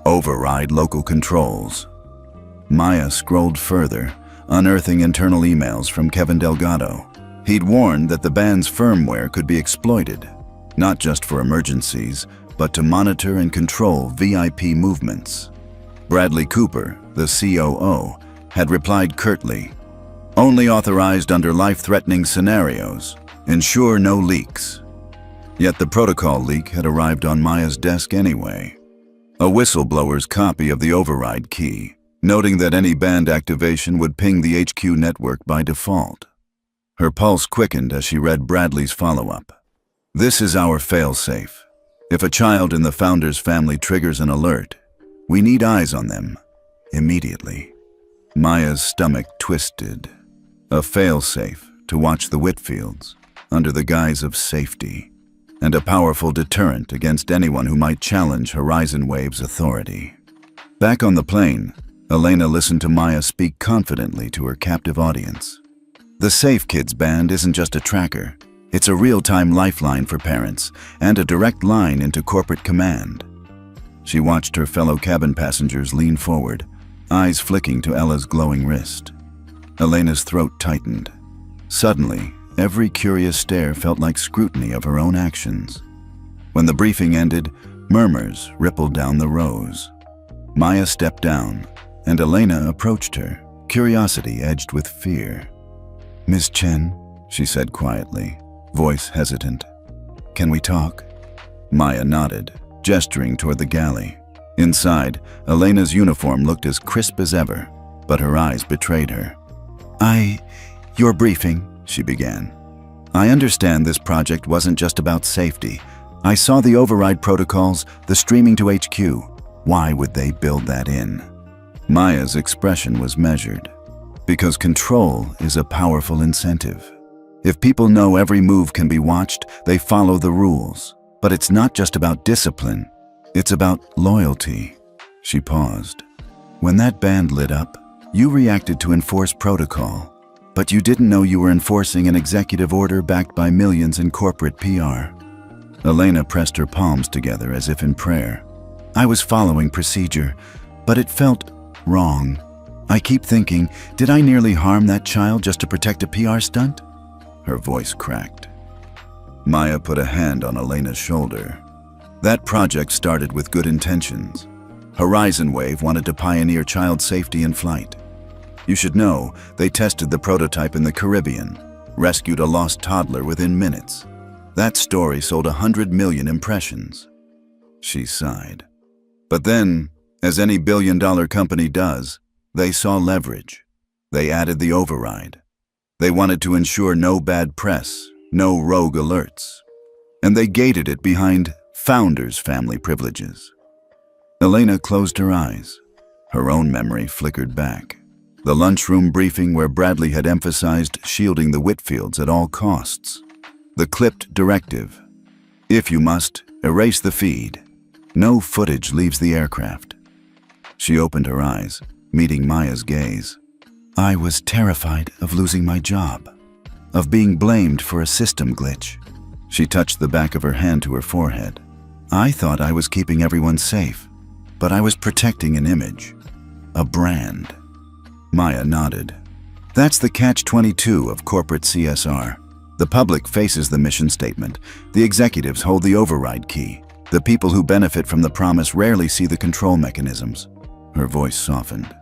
Override local controls. Maya scrolled further, unearthing internal emails from Kevin Delgado. He'd warned that the band's firmware could be exploited, not just for emergencies, but to monitor and control VIP movements. Bradley Cooper, the COO, had replied curtly, "Only authorized under life-threatening scenarios. Ensure no leaks." Yet the protocol leak had arrived on Maya's desk anyway. A whistleblower's copy of the override key, noting that any band activation would ping the HQ network by default. Her pulse quickened as she read Bradley's follow-up. "This is our fail-safe. If a child in the founder's family triggers an alert, we need eyes on them, immediately." Maya's stomach twisted. A fail-safe to watch the Whitfields, under the guise of safety, and a powerful deterrent against anyone who might challenge HorizonWave's authority. Back on the plane, Elena listened to Maya speak confidently to her captive audience. The Safe Kids band isn't just a tracker. It's a real-time lifeline for parents and a direct line into corporate command. She watched her fellow cabin passengers lean forward, eyes flicking to Ella's glowing wrist. Elena's throat tightened. Suddenly, every curious stare felt like scrutiny of her own actions. When the briefing ended, murmurs rippled down the rows. Maya stepped down, and Elena approached her, curiosity edged with fear. "Miss Chen," she said quietly, voice hesitant. "Can we talk?" Maya nodded, gesturing toward the galley. Inside, Elena's uniform looked as crisp as ever, but her eyes betrayed her. Your briefing," she began. "I understand this project wasn't just about safety. I saw the override protocols, the streaming to HQ. Why would they build that in?" Maya's expression was measured. Because control is a powerful incentive. If people know every move can be watched, they follow the rules. But it's not just about discipline. It's about loyalty. She paused. "When that band lit up, you reacted to enforce protocol. But you didn't know you were enforcing an executive order backed by millions in corporate PR." Elena pressed her palms together as if in prayer. "I was following procedure, but it felt wrong. I keep thinking, did I nearly harm that child just to protect a PR stunt?" Her voice cracked. Maya put a hand on Elena's shoulder. That project started with good intentions. HorizonWave wanted to pioneer child safety in flight. You should know, they tested the prototype in the Caribbean, rescued a lost toddler within minutes. That story sold 100 million impressions. She sighed. But then, as any billion-dollar company does, they saw leverage. They added the override. They wanted to ensure no bad press, no rogue alerts. And they gated it behind founders' family privileges. Elena closed her eyes. Her own memory flickered back. The lunchroom briefing where Bradley had emphasized shielding the Whitfields at all costs. The clipped directive. If you must, erase the feed. No footage leaves the aircraft. She opened her eyes, meeting Maya's gaze. "I was terrified of losing my job, of being blamed for a system glitch." She touched the back of her hand to her forehead. "I thought I was keeping everyone safe, but I was protecting an image, a brand." Maya nodded. "That's the catch-22 of corporate CSR. The public faces the mission statement. The executives hold the override key. The people who benefit from the promise rarely see the control mechanisms. Her voice softened.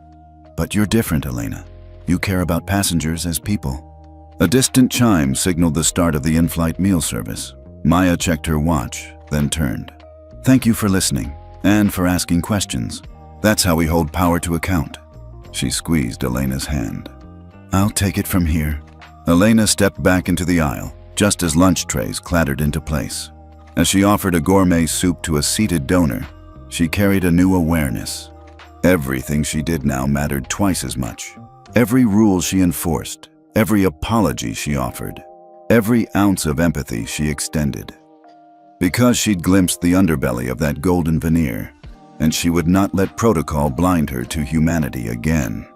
But you're different, Elena. You care about passengers as people. A distant chime signaled the start of the in-flight meal service. Maya checked her watch, then turned. Thank you for listening, and for asking questions. That's how we hold power to account. She squeezed Elena's hand. I'll take it from here. Elena stepped back into the aisle, just as lunch trays clattered into place. As she offered a gourmet soup to a seated donor, she carried a new awareness. Everything she did now mattered twice as much. Every rule she enforced, every apology she offered, every ounce of empathy she extended. Because she'd glimpsed the underbelly of that golden veneer, and she would not let protocol blind her to humanity again.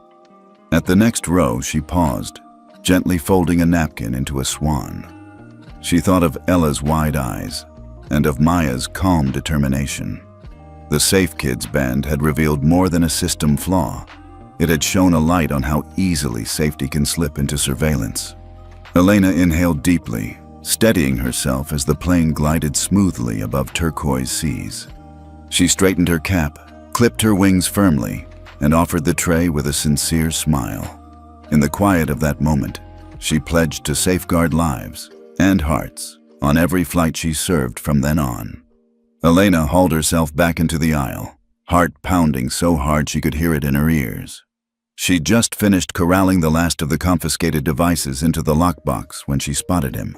At the next row, she paused, gently folding a napkin into a swan. She thought of Ella's wide eyes, and of Maya's calm determination. The Safe Kids band had revealed more than a system flaw. It had shone a light on how easily safety can slip into surveillance. Elena inhaled deeply, steadying herself as the plane glided smoothly above turquoise seas. She straightened her cap, clipped her wings firmly, and offered the tray with a sincere smile. In the quiet of that moment, she pledged to safeguard lives and hearts on every flight she served from then on. Elena hauled herself back into the aisle, heart pounding so hard she could hear it in her ears. She'd just finished corralling the last of the confiscated devices into the lockbox when she spotted him.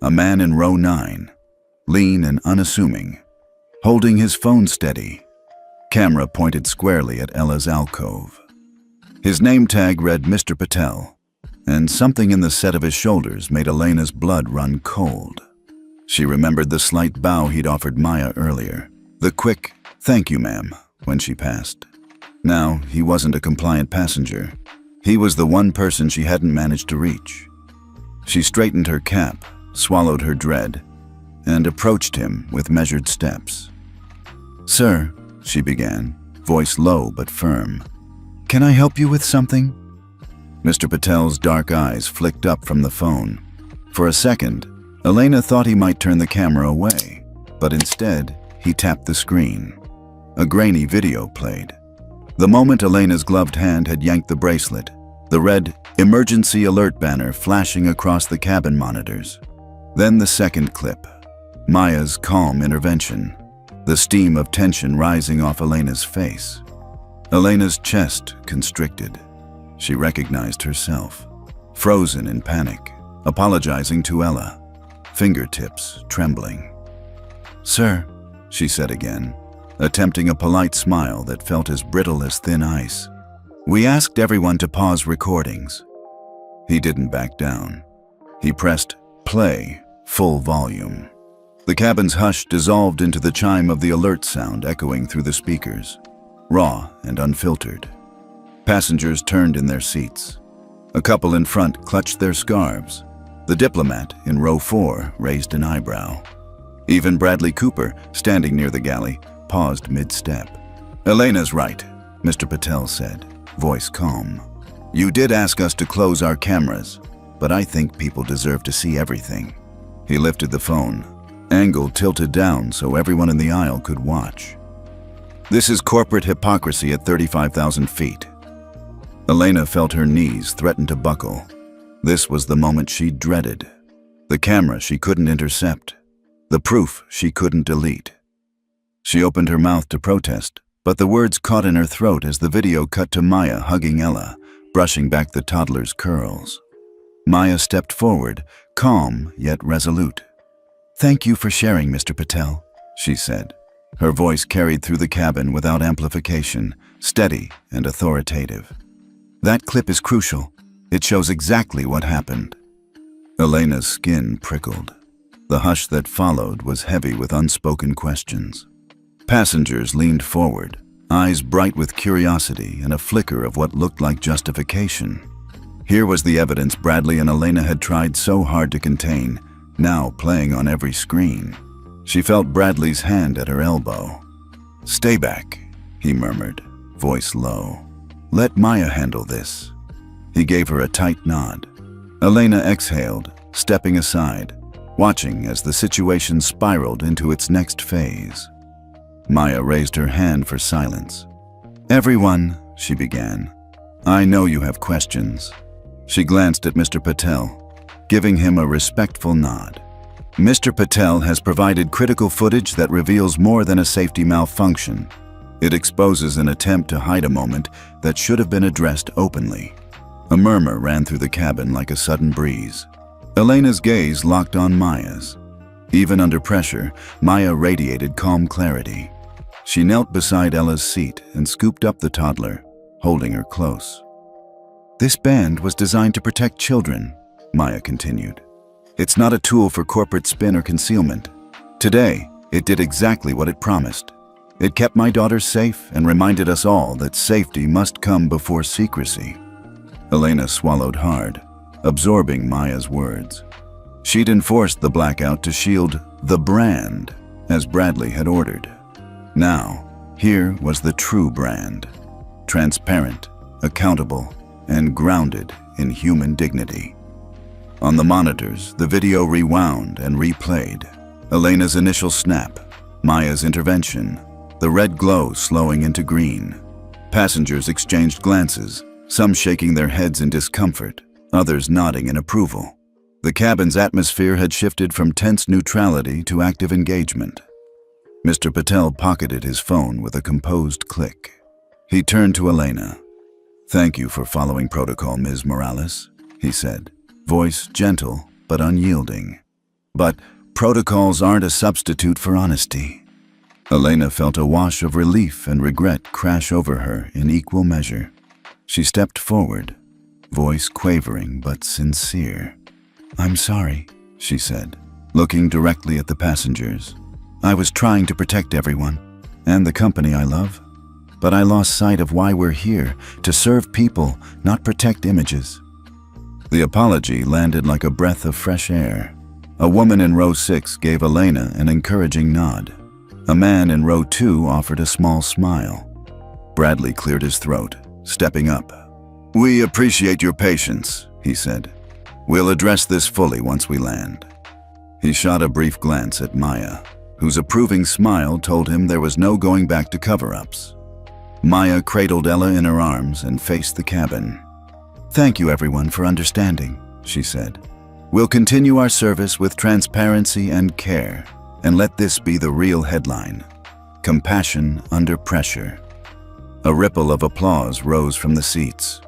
A man in row 9, lean and unassuming, holding his phone steady. Camera pointed squarely at Ella's alcove. His name tag read Mr. Patel, and something in the set of his shoulders made Elena's blood run cold. She remembered the slight bow he'd offered Maya earlier, the quick, "Thank you, ma'am," when she passed. Now, he wasn't a compliant passenger. He was the one person she hadn't managed to reach. She straightened her cap, swallowed her dread, and approached him with measured steps. "Sir," she began, voice low but firm, "can I help you with something?" Mr. Patel's dark eyes flicked up from the phone. For a second, Elena thought he might turn the camera away, but instead, he tapped the screen. A grainy video played. The moment Elena's gloved hand had yanked the bracelet, the red emergency alert banner flashing across the cabin monitors. Then the second clip, Maya's calm intervention, the steam of tension rising off Elena's face. Elena's chest constricted. She recognized herself, frozen in panic, apologizing to Ella, fingertips trembling. "Sir," she said again, attempting a polite smile that felt as brittle as thin ice. "We asked everyone to pause recordings." He didn't back down. He pressed play, full volume. The cabin's hush dissolved into the chime of the alert sound echoing through the speakers, raw and unfiltered. Passengers turned in their seats. A couple in front clutched their scarves. The diplomat in row 4 raised an eyebrow. Even Bradley Cooper, standing near the galley, paused mid-step. "Elena's right," Mr. Patel said, voice calm. "You did ask us to close our cameras, but I think people deserve to see everything." He lifted the phone, angle tilted down so everyone in the aisle could watch. "This is corporate hypocrisy at 35,000 feet. Elena felt her knees threaten to buckle. This was the moment she dreaded. The camera she couldn't intercept. The proof she couldn't delete. She opened her mouth to protest, but the words caught in her throat as the video cut to Maya hugging Ella, brushing back the toddler's curls. Maya stepped forward, calm yet resolute. "Thank you for sharing, Mr. Patel," she said. Her voice carried through the cabin without amplification, steady and authoritative. "That clip is crucial. It shows exactly what happened." Elena's skin prickled. The hush that followed was heavy with unspoken questions. Passengers leaned forward, eyes bright with curiosity and a flicker of what looked like justification. Here was the evidence Bradley and Elena had tried so hard to contain, now playing on every screen. She felt Bradley's hand at her elbow. "Stay back," he murmured, voice low. "Let Maya handle this." He gave her a tight nod. Elena exhaled, stepping aside, watching as the situation spiraled into its next phase. Maya raised her hand for silence. "Everyone," she began, "I know you have questions." She glanced at Mr. Patel, giving him a respectful nod. Mr. Patel has provided critical footage that reveals more than a safety malfunction. It exposes an attempt to hide a moment that should have been addressed openly. A murmur ran through the cabin like a sudden breeze. Elena's gaze locked on Maya's. Even under pressure, Maya radiated calm clarity. She knelt beside Ella's seat and scooped up the toddler, holding her close. "This band was designed to protect children," Maya continued. "It's not a tool for corporate spin or concealment. Today, it did exactly what it promised. It kept my daughter safe and reminded us all that safety must come before secrecy." Elena swallowed hard, absorbing Maya's words. She'd enforced the blackout to shield the brand, as Bradley had ordered. Now, here was the true brand. Transparent, accountable, and grounded in human dignity. On the monitors, the video rewound and replayed. Elena's initial snap, Maya's intervention, the red glow slowing into green. Passengers exchanged glances, some shaking their heads in discomfort, others nodding in approval. The cabin's atmosphere had shifted from tense neutrality to active engagement. Mr. Patel pocketed his phone with a composed click. He turned to Elena. "Thank you for following protocol, Ms. Morales," he said, voice gentle but unyielding. "But protocols aren't a substitute for honesty." Elena felt a wash of relief and regret crash over her in equal measure. She stepped forward, voice quavering but sincere. "I'm sorry," she said, looking directly at the passengers. "I was trying to protect everyone, and the company I love. But I lost sight of why we're here, to serve people, not protect images." The apology landed like a breath of fresh air. A woman in row 6 gave Elena an encouraging nod. A man in row 2 offered a small smile. Bradley cleared his throat, stepping up. "We appreciate your patience," he said. "We'll address this fully once we land." He shot a brief glance at Maya, whose approving smile told him there was no going back to cover-ups. Maya cradled Ella in her arms and faced the cabin. "Thank you everyone for understanding," she said. "We'll continue our service with transparency and care, and let this be the real headline. Compassion under pressure." A ripple of applause rose from the seats.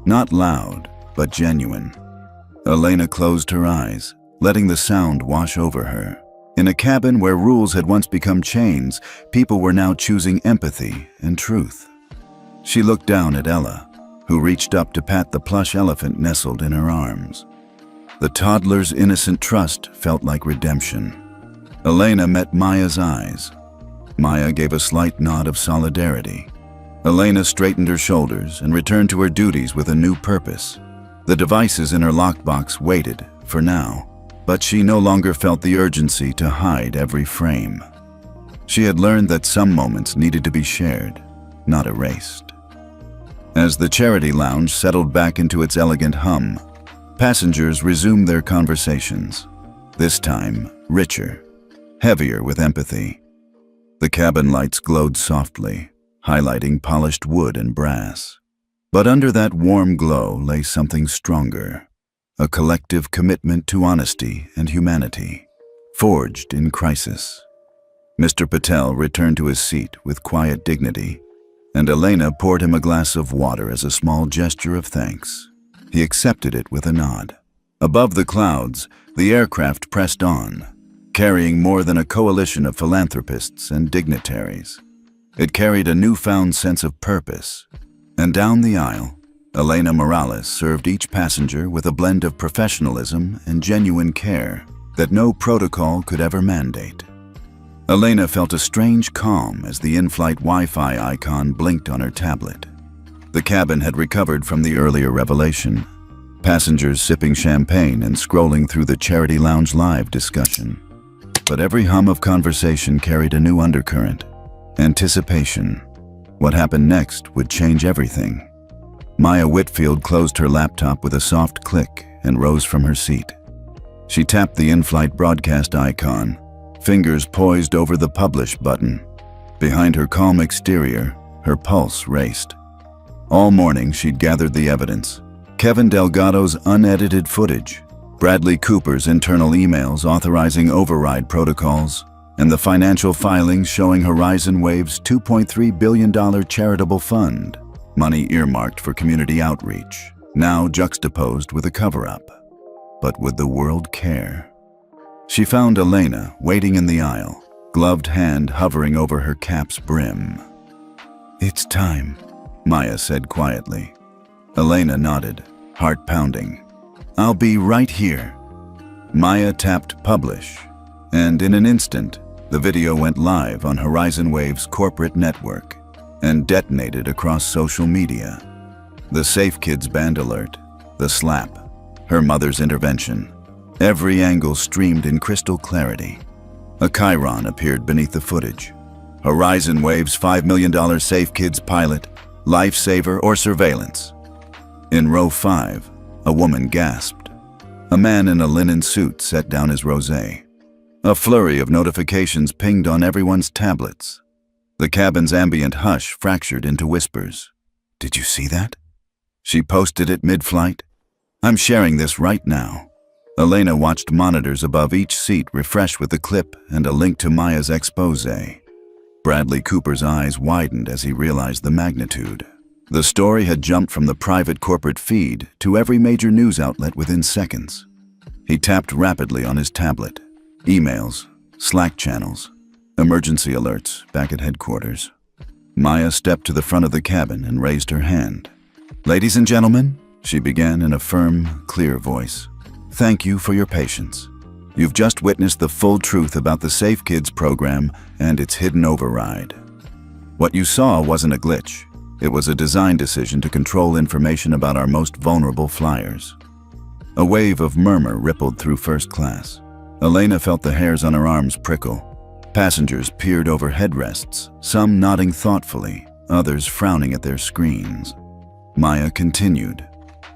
Not loud, but genuine. Elena closed her eyes, letting the sound wash over her. In a cabin where rules had once become chains, people were now choosing empathy and truth. She looked down at Ella, who reached up to pat the plush elephant nestled in her arms. The toddler's innocent trust felt like redemption. Elena met Maya's eyes. Maya gave a slight nod of solidarity. Elena straightened her shoulders and returned to her duties with a new purpose. The devices in her lockbox waited, for now, but she no longer felt the urgency to hide every frame. She had learned that some moments needed to be shared, not erased. As the charity lounge settled back into its elegant hum, passengers resumed their conversations, this time richer, heavier with empathy. The cabin lights glowed softly, highlighting polished wood and brass. But under that warm glow lay something stronger. A collective commitment to honesty and humanity, forged in crisis. Mr. Patel returned to his seat with quiet dignity, and Elena poured him a glass of water as a small gesture of thanks. He accepted it with a nod. Above the clouds, the aircraft pressed on, carrying more than a coalition of philanthropists and dignitaries. It carried a newfound sense of purpose, and down the aisle, Elena Morales served each passenger with a blend of professionalism and genuine care that no protocol could ever mandate. Elena felt a strange calm as the in-flight Wi-Fi icon blinked on her tablet. The cabin had recovered from the earlier revelation, passengers sipping champagne and scrolling through the Charity Lounge Live discussion. But every hum of conversation carried a new undercurrent, anticipation. What happened next would change everything. Maya Whitfield closed her laptop with a soft click and rose from her seat. She tapped the in-flight broadcast icon, fingers poised over the publish button. Behind her calm exterior, her pulse raced. All morning she'd gathered the evidence. Kevin Delgado's unedited footage, Bradley Cooper's internal emails authorizing override protocols, and the financial filings showing HorizonWave's $2.3 billion charitable fund, money earmarked for community outreach, now juxtaposed with a cover-up. But would the world care? She found Elena waiting in the aisle, gloved hand hovering over her cap's brim. "It's time," Maya said quietly. Elena nodded, heart pounding. "I'll be right here." Maya tapped publish, and in an instant, the video went live on HorizonWave's corporate network and detonated across social media. The Safe Kids band alert, the slap, her mother's intervention. Every angle streamed in crystal clarity. A chyron appeared beneath the footage. HorizonWave's $5 million Safe Kids pilot, lifesaver or surveillance. In row 5, a woman gasped. A man in a linen suit set down his rosé. A flurry of notifications pinged on everyone's tablets. The cabin's ambient hush fractured into whispers. "Did you see that?" She posted it mid-flight. "I'm sharing this right now." Elena watched monitors above each seat refresh with the clip and a link to Maya's exposé. Bradley Cooper's eyes widened as he realized the magnitude. The story had jumped from the private corporate feed to every major news outlet within seconds. He tapped rapidly on his tablet. Emails, Slack channels, emergency alerts back at headquarters. Maya stepped to the front of the cabin and raised her hand. "Ladies and gentlemen," she began in a firm, clear voice, "thank you for your patience. You've just witnessed the full truth about the Safe Kids program and its hidden override. What you saw wasn't a glitch. It was a design decision to control information about our most vulnerable flyers." A wave of murmur rippled through first class. Elena felt the hairs on her arms prickle. Passengers peered over headrests, some nodding thoughtfully, others frowning at their screens. Maya continued.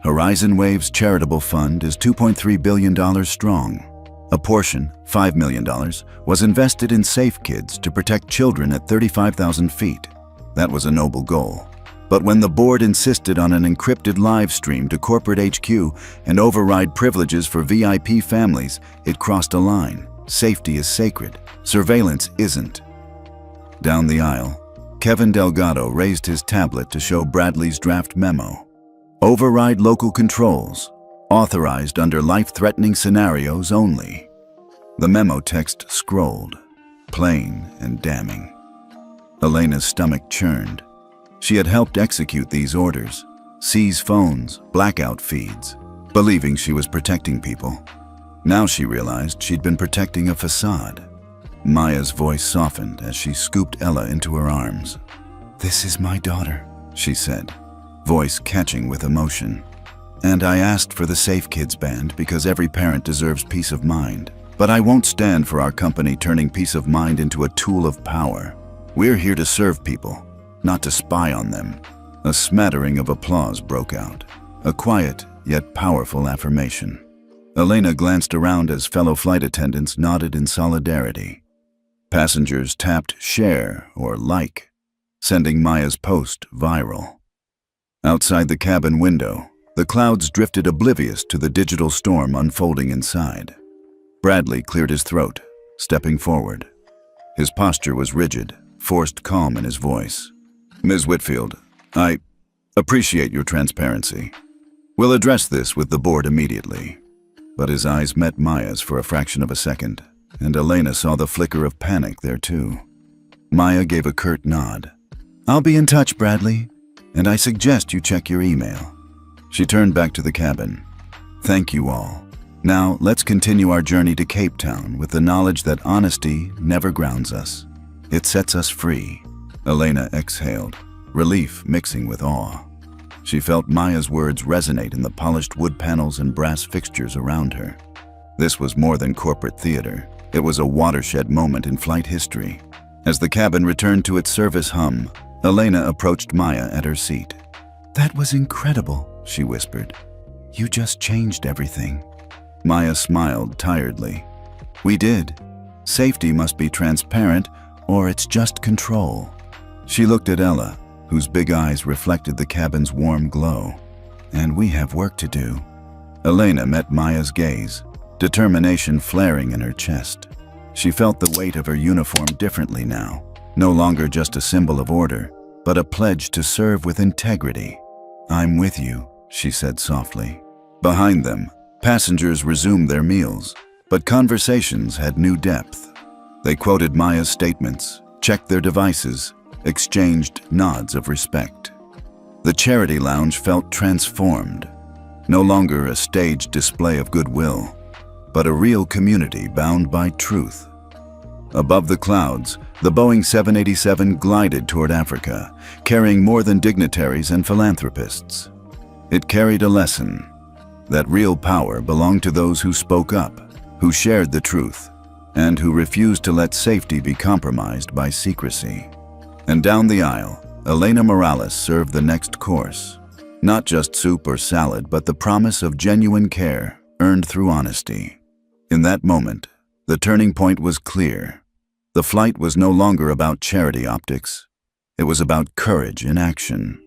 HorizonWave's charitable fund is $2.3 billion strong. A portion, $5 million, was invested in Safe Kids to protect children at 35,000 feet. That was a noble goal. But when the board insisted on an encrypted live stream to corporate HQ and override privileges for VIP families, it crossed a line. Safety is sacred. Surveillance isn't. Down the aisle, Kevin Delgado raised his tablet to show Bradley's draft memo. Override local controls. Authorized under life-threatening scenarios only. The memo text scrolled, plain and damning. Elena's stomach churned. She had helped execute these orders, seize phones, blackout feeds, believing she was protecting people. Now she realized she'd been protecting a facade. Maya's voice softened as she scooped Ella into her arms. "This is my daughter," she said, voice catching with emotion. "And I asked for the Safe Kids band because every parent deserves peace of mind. But I won't stand for our company turning peace of mind into a tool of power. We're here to serve people, not to spy on them." A smattering of applause broke out, a quiet yet powerful affirmation. Elena glanced around as fellow flight attendants nodded in solidarity. Passengers tapped share or like, sending Maya's post viral. Outside the cabin window, the clouds drifted oblivious to the digital storm unfolding inside. Bradley cleared his throat, stepping forward. His posture was rigid, forced calm in his voice. "Ms. Whitfield, I appreciate your transparency. We'll address this with the board immediately." But his eyes met Maya's for a fraction of a second, and Elena saw the flicker of panic there too. Maya gave a curt nod. "I'll be in touch, Bradley, and I suggest you check your email." She turned back to the cabin. "Thank you all. Now let's continue our journey to Cape Town with the knowledge that honesty never grounds us. It sets us free." Elena exhaled, relief mixing with awe. She felt Maya's words resonate in the polished wood panels and brass fixtures around her. This was more than corporate theater. It was a watershed moment in flight history. As the cabin returned to its service hum, Elena approached Maya at her seat. "That was incredible," she whispered. "You just changed everything." Maya smiled tiredly. We did. Safety must be transparent, or it's just control. She looked at Ella, whose big eyes reflected the cabin's warm glow. And we have work to do. Elena met Maya's gaze, determination flaring in her chest. She felt the weight of her uniform differently now, no longer just a symbol of order, but a pledge to serve with integrity. I'm with you, she said softly. Behind them, passengers resumed their meals, but conversations had new depth. They quoted Maya's statements, checked their devices, exchanged nods of respect. The charity lounge felt transformed, no longer a staged display of goodwill, but a real community bound by truth. Above the clouds, the Boeing 787 glided toward Africa, carrying more than dignitaries and philanthropists. It carried a lesson, that real power belonged to those who spoke up, who shared the truth, and who refused to let safety be compromised by secrecy. And down the aisle, Elena Morales served the next course. Not just soup or salad, but the promise of genuine care earned through honesty. In that moment, the turning point was clear. The flight was no longer about charity optics. It was about courage in action.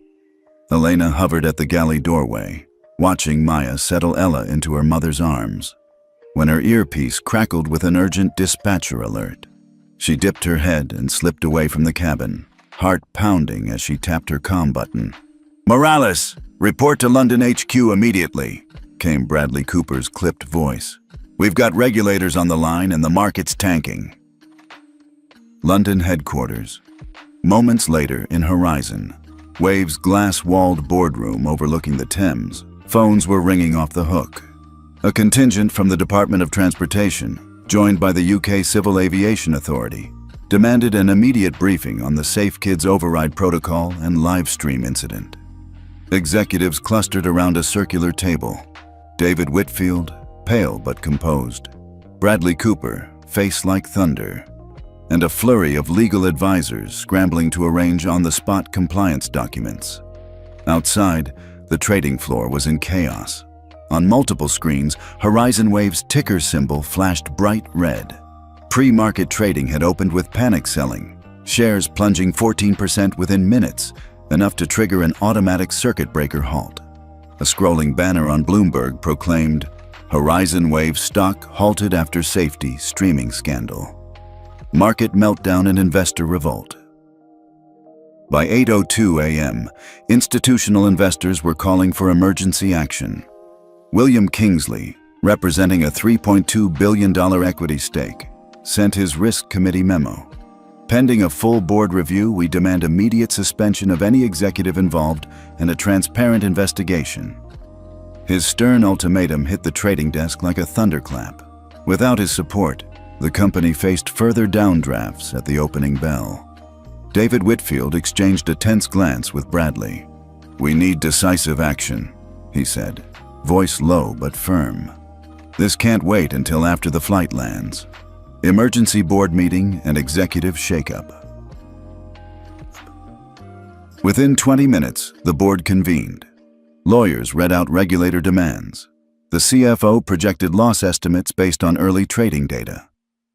Elena hovered at the galley doorway, watching Maya settle Ella into her mother's arms, when her earpiece crackled with an urgent dispatcher alert. She dipped her head and slipped away from the cabin, heart pounding as she tapped her comm button. "Morales, report to London HQ immediately," came Bradley Cooper's clipped voice. "We've got regulators on the line and the market's tanking." London headquarters. Moments later in HorizonWave's glass-walled boardroom overlooking the Thames, phones were ringing off the hook. A contingent from the Department of Transportation, joined by the UK Civil Aviation Authority, demanded an immediate briefing on the Safe Kids Override Protocol and live stream incident. Executives clustered around a circular table. David Whitfield, pale but composed. Bradley Cooper, face like thunder. And a flurry of legal advisors scrambling to arrange on-the-spot compliance documents. Outside, the trading floor was in chaos. On multiple screens, HorizonWave's ticker symbol flashed bright red. Pre-market trading had opened with panic selling, shares plunging 14% within minutes, enough to trigger an automatic circuit breaker halt. A scrolling banner on Bloomberg proclaimed, "HorizonWave stock halted after safety streaming scandal. Market meltdown and investor revolt." By 8:02 a.m., institutional investors were calling for emergency action. William Kingsley, representing a $3.2 billion equity stake, sent his risk committee memo. "Pending a full board review, we demand immediate suspension of any executive involved and a transparent investigation." His stern ultimatum hit the trading desk like a thunderclap. Without his support, the company faced further downdrafts at the opening bell. David Whitfield exchanged a tense glance with Bradley. "We need decisive action," he said, voice low but firm. "This can't wait until after the flight lands. Emergency board meeting and executive shakeup." Within 20 minutes, the board convened. Lawyers read out regulator demands. The CFO projected loss estimates based on early trading data.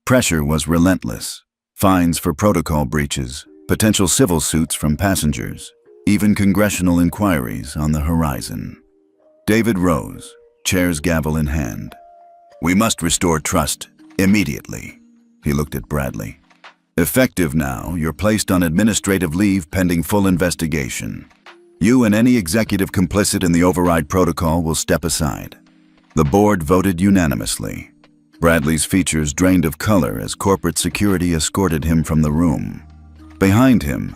Pressure was relentless. Fines for protocol breaches, potential civil suits from passengers, even congressional inquiries on the horizon. David rose, chair's gavel in hand. "We must restore trust immediately." He looked at Bradley. "Effective now, you're placed on administrative leave pending full investigation. You and any executive complicit in the override protocol will step aside." The board voted unanimously. Bradley's features drained of color as corporate security escorted him from the room. Behind him,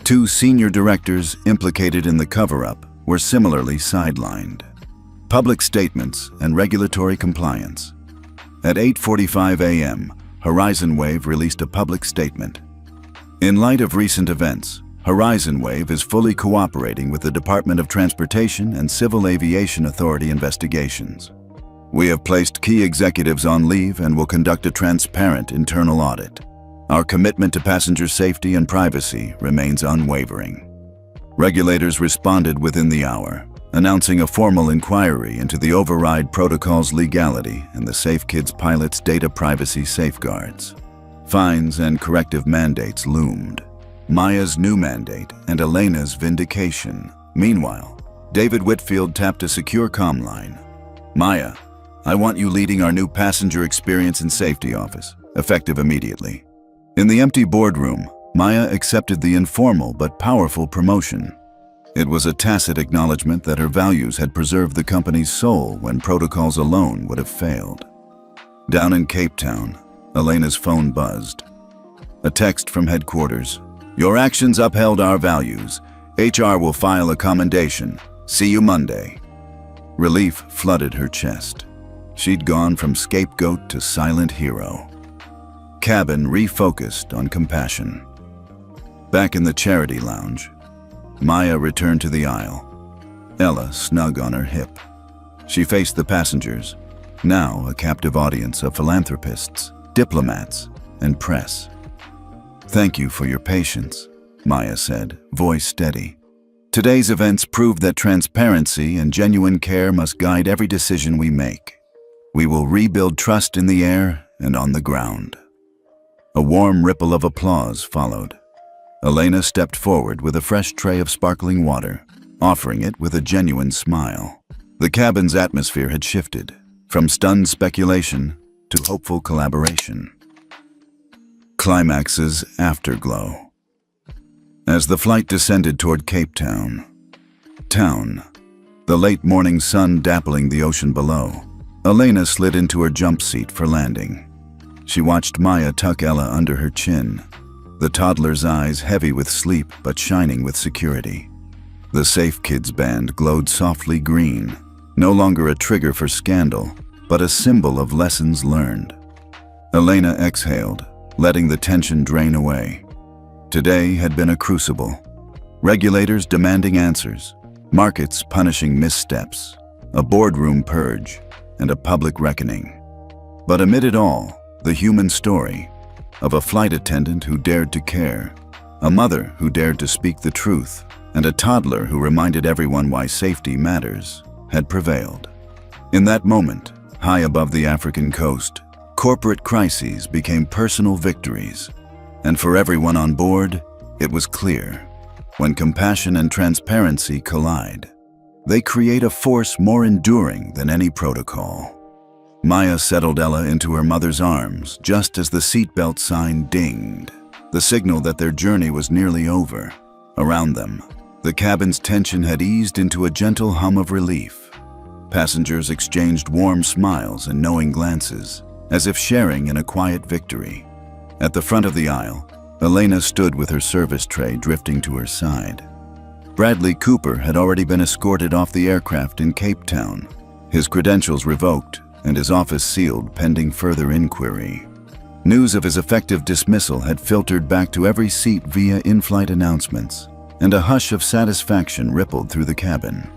two senior directors implicated in the cover-up were similarly sidelined. Public statements and regulatory compliance. At 8:45 a.m., HorizonWave released a public statement. In light of recent events, HorizonWave is fully cooperating with the Department of Transportation and Civil Aviation Authority investigations. We have placed key executives on leave and will conduct a transparent internal audit. Our commitment to passenger safety and privacy remains unwavering. Regulators responded within the hour, announcing a formal inquiry into the override protocol's legality and the Safe Kids pilot's data privacy safeguards. Fines and corrective mandates loomed. Maya's new mandate and Elena's vindication. Meanwhile, David Whitfield tapped a secure comm line. "Maya, I want you leading our new passenger experience and safety office, effective immediately." In the empty boardroom, Maya accepted the informal but powerful promotion. It was a tacit acknowledgement that her values had preserved the company's soul when protocols alone would have failed. Down in Cape Town, Elena's phone buzzed. A text from headquarters. "Your actions upheld our values. HR will file a commendation. See you Monday." Relief flooded her chest. She'd gone from scapegoat to silent hero. Cabin refocused on compassion. Back in the charity lounge, Maya returned to the aisle, Ella snug on her hip. She faced the passengers, now a captive audience of philanthropists, diplomats, and press. "Thank you for your patience," Maya said, voice steady. "Today's events prove that transparency and genuine care must guide every decision we make. We will rebuild trust in the air and on the ground." A warm ripple of applause followed. Elena stepped forward with a fresh tray of sparkling water, offering it with a genuine smile. The cabin's atmosphere had shifted, from stunned speculation to hopeful collaboration. Climax's afterglow. As the flight descended toward Cape Town, the late morning sun dappling the ocean below, Elena slid into her jump seat for landing. She watched Maya tuck Ella under her chin, the toddler's eyes heavy with sleep but shining with security. The Safe Kids band glowed softly green, no longer a trigger for scandal, but a symbol of lessons learned. Elena exhaled, letting the tension drain away. Today had been a crucible. Regulators demanding answers, markets punishing missteps, a boardroom purge, and a public reckoning. But amid it all, the human story of a flight attendant who dared to care, a mother who dared to speak the truth, and a toddler who reminded everyone why safety matters, had prevailed. In that moment, high above the African coast, corporate crises became personal victories. And for everyone on board, it was clear. When compassion and transparency collide, they create a force more enduring than any protocol. Maya settled Ella into her mother's arms just as the seatbelt sign dinged, the signal that their journey was nearly over. Around them, the cabin's tension had eased into a gentle hum of relief. Passengers exchanged warm smiles and knowing glances, as if sharing in a quiet victory. At the front of the aisle, Elena stood with her service tray drifting to her side. Bradley Cooper had already been escorted off the aircraft in Cape Town, his credentials revoked and his office sealed pending further inquiry. News of his effective dismissal had filtered back to every seat via in-flight announcements, and a hush of satisfaction rippled through the cabin.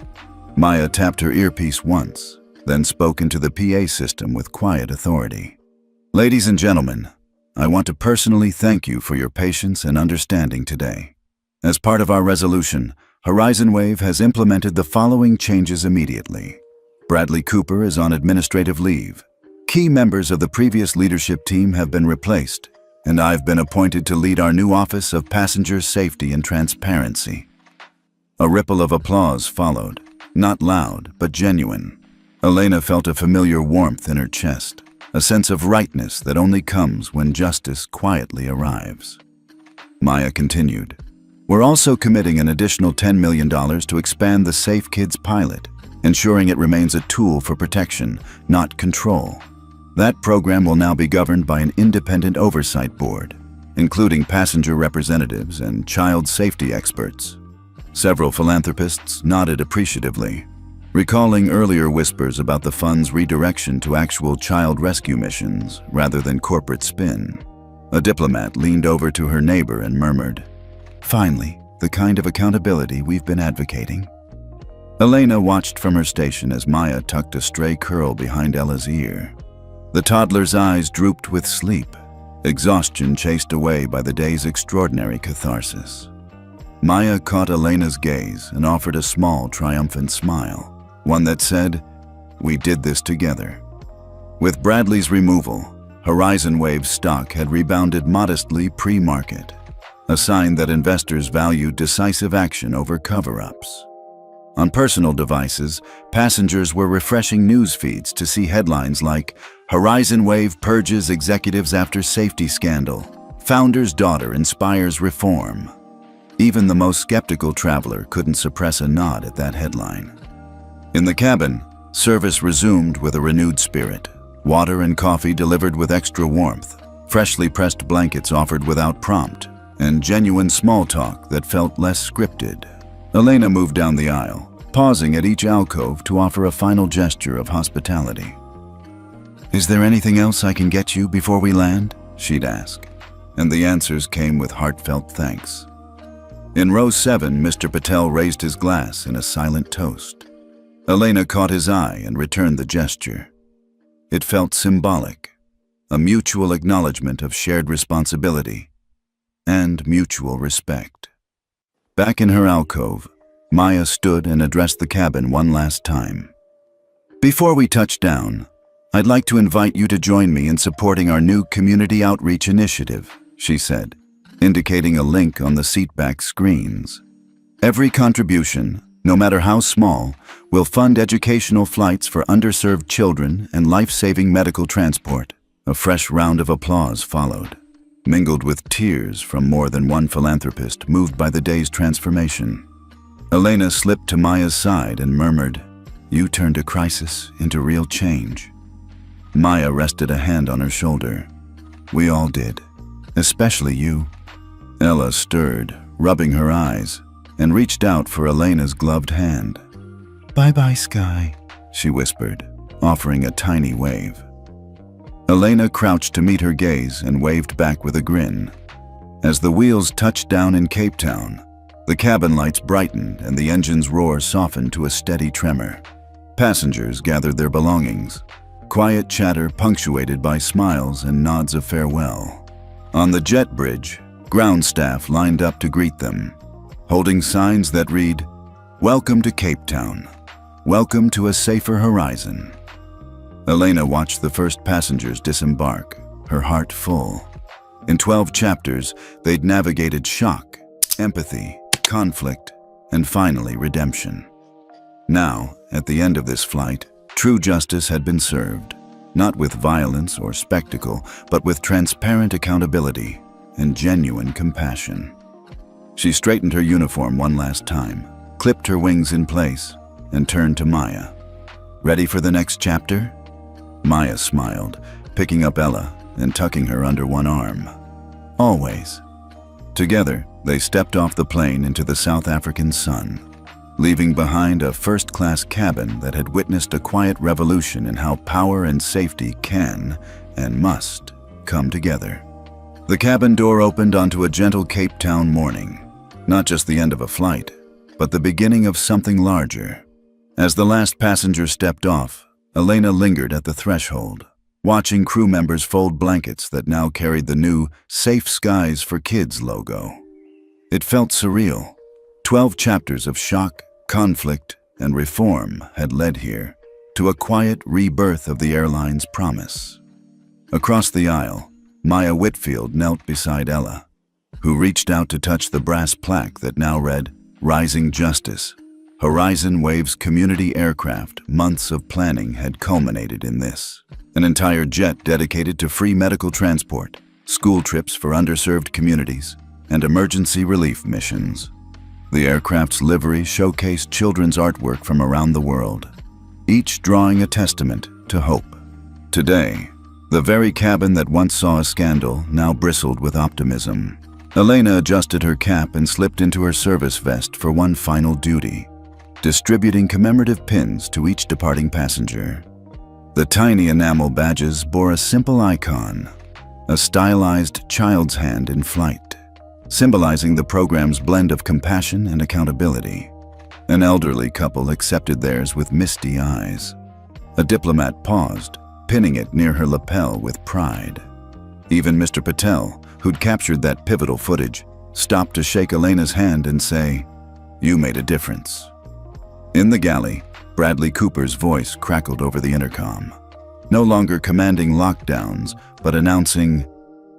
Maya tapped her earpiece once, then spoke into the PA system with quiet authority. "Ladies and gentlemen, I want to personally thank you for your patience and understanding today. As part of our resolution, HorizonWave has implemented the following changes immediately. Bradley Cooper is on administrative leave. Key members of the previous leadership team have been replaced, and I've been appointed to lead our new Office of Passenger Safety and Transparency." A ripple of applause followed, not loud, but genuine. Elena felt a familiar warmth in her chest, a sense of rightness that only comes when justice quietly arrives. Maya continued, "We're also committing an additional $10 million to expand the Safe Kids pilot, ensuring it remains a tool for protection, not control. That program will now be governed by an independent oversight board, including passenger representatives and child safety experts." Several philanthropists nodded appreciatively, recalling earlier whispers about the fund's redirection to actual child rescue missions rather than corporate spin. A diplomat leaned over to her neighbor and murmured, "Finally, the kind of accountability we've been advocating." Elena watched from her station as Maya tucked a stray curl behind Ella's ear. The toddler's eyes drooped with sleep, exhaustion chased away by the day's extraordinary catharsis. Maya caught Elena's gaze and offered a small, triumphant smile, one that said, "We did this together." With Bradley's removal, HorizonWave stock had rebounded modestly pre-market, a sign that investors valued decisive action over cover-ups. On personal devices, passengers were refreshing news feeds to see headlines like HorizonWave purges executives after safety scandal, founder's daughter inspires reform. Even the most skeptical traveler couldn't suppress a nod at that headline. In the cabin, service resumed with a renewed spirit. Water and coffee delivered with extra warmth, freshly pressed blankets offered without prompt, and genuine small talk that felt less scripted. Elena moved down the aisle, pausing at each alcove to offer a final gesture of hospitality. "Is there anything else I can get you before we land?" she'd ask, and the answers came with heartfelt thanks. In row 7, Mr. Patel raised his glass in a silent toast. Elena caught his eye and returned the gesture. It felt symbolic, a mutual acknowledgement of shared responsibility and mutual respect. Back in her alcove, Maya stood and addressed the cabin one last time. "Before we touch down, I'd like to invite you to join me in supporting our new community outreach initiative," she said, indicating a link on the seatback screens. "Every contribution, no matter how small, will fund educational flights for underserved children and life-saving medical transport." A fresh round of applause followed, mingled with tears from more than one philanthropist moved by the day's transformation. Elena slipped to Maya's side and murmured, "You turned a crisis into real change." Maya rested a hand on her shoulder. "We all did, especially you." Ella stirred, rubbing her eyes, and reached out for Elena's gloved hand. "Bye-bye, Sky," she whispered, offering a tiny wave. Elena crouched to meet her gaze and waved back with a grin. As the wheels touched down in Cape Town, the cabin lights brightened and the engine's roar softened to a steady tremor. Passengers gathered their belongings, quiet chatter punctuated by smiles and nods of farewell. On the jet bridge, ground staff lined up to greet them, holding signs that read, "Welcome to Cape Town. Welcome to a safer horizon." Elena watched the first passengers disembark, her heart full. In 12 chapters, they'd navigated shock, empathy, conflict, and finally redemption. Now, at the end of this flight, true justice had been served, not with violence or spectacle, but with transparent accountability and genuine compassion. She straightened her uniform one last time, clipped her wings in place, and turned to Maya. "Ready for the next chapter?" Maya smiled, picking up Ella and tucking her under one arm. "Always." Together, they stepped off the plane into the South African sun, leaving behind a first-class cabin that had witnessed a quiet revolution in how power and safety can and must come together. The cabin door opened onto a gentle Cape Town morning, not just the end of a flight, but the beginning of something larger. As the last passenger stepped off, Elena lingered at the threshold, watching crew members fold blankets that now carried the new Safe Skies for Kids logo. It felt surreal. 12 chapters of shock, conflict, and reform had led here to a quiet rebirth of the airline's promise. Across the aisle, Maya Whitfield knelt beside Ella, who reached out to touch the brass plaque that now read, "Rising Justice." HorizonWave's community aircraft, months of planning had culminated in this. An entire jet dedicated to free medical transport, school trips for underserved communities, and emergency relief missions. The aircraft's livery showcased children's artwork from around the world, each drawing a testament to hope. Today, the very cabin that once saw a scandal now bristled with optimism. Elena adjusted her cap and slipped into her service vest for one final duty, distributing commemorative pins to each departing passenger. The tiny enamel badges bore a simple icon, a stylized child's hand in flight, symbolizing the program's blend of compassion and accountability. An elderly couple accepted theirs with misty eyes. A diplomat paused, pinning it near her lapel with pride. Even Mr. Patel, who'd captured that pivotal footage, stopped to shake Elena's hand and say, "You made a difference." In the galley, Bradley Cooper's voice crackled over the intercom, no longer commanding lockdowns, but announcing,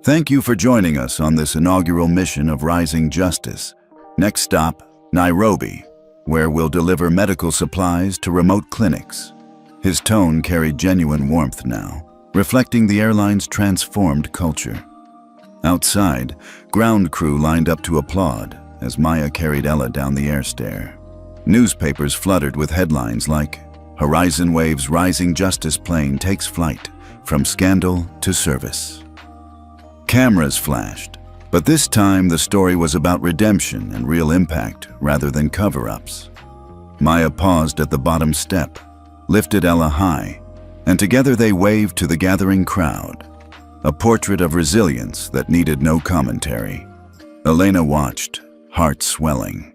"Thank you for joining us on this inaugural mission of Rising Justice. Next stop, Nairobi, where we'll deliver medical supplies to remote clinics." His tone carried genuine warmth now, reflecting the airline's transformed culture. Outside, ground crew lined up to applaud as Maya carried Ella down the air stair. Newspapers fluttered with headlines like, "HorizonWave's Rising Justice plane takes flight, from scandal to service." Cameras flashed, but this time the story was about redemption and real impact rather than cover-ups. Maya paused at the bottom step, lifted Ella high, and together they waved to the gathering crowd, a portrait of resilience that needed no commentary. Elena watched, heart swelling.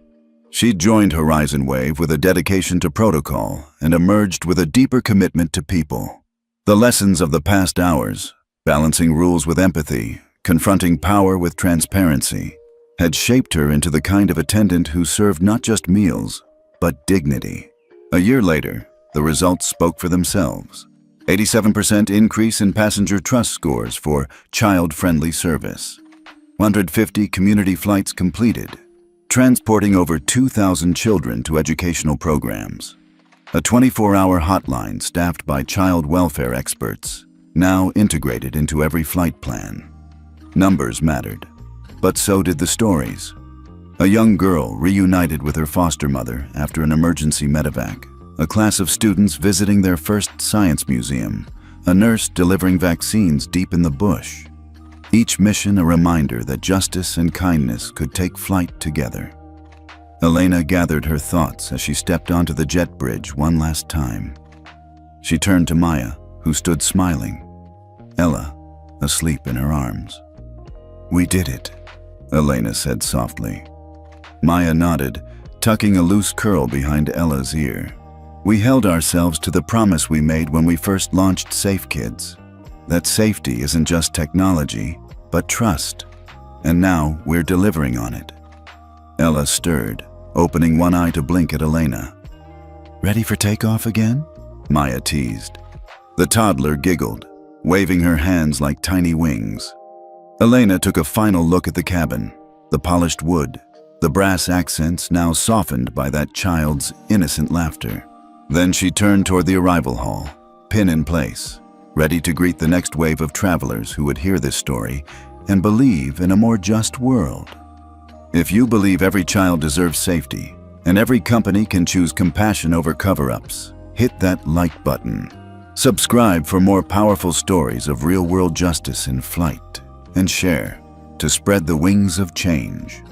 She'd joined HorizonWave with a dedication to protocol and emerged with a deeper commitment to people. The lessons of the past hours, balancing rules with empathy, confronting power with transparency, had shaped her into the kind of attendant who served not just meals, but dignity. A year later, the results spoke for themselves. 87% increase in passenger trust scores for child-friendly service. 150 community flights completed, transporting over 2,000 children to educational programs. A 24-hour hotline staffed by child welfare experts, now integrated into every flight plan. Numbers mattered, but so did the stories. A young girl reunited with her foster mother after an emergency medevac. A class of students visiting their first science museum. A nurse delivering vaccines deep in the bush. Each mission a reminder that justice and kindness could take flight together. Elena gathered her thoughts as she stepped onto the jet bridge one last time. She turned to Maya, who stood smiling. Ella, asleep in her arms. "We did it," Elena said softly. Maya nodded, tucking a loose curl behind Ella's ear. "We held ourselves to the promise we made when we first launched Safe Kids. That safety isn't just technology, but trust. And now we're delivering on it." Ella stirred, opening one eye to blink at Elena. "Ready for takeoff again?" Maya teased. The toddler giggled, waving her hands like tiny wings. Elena took a final look at the cabin, the polished wood, the brass accents now softened by that child's innocent laughter. Then she turned toward the arrival hall, pin in place, ready to greet the next wave of travelers who would hear this story and believe in a more just world. If you believe every child deserves safety, and every company can choose compassion over cover-ups, hit that like button. Subscribe for more powerful stories of real-world justice in flight, and share to spread the wings of change.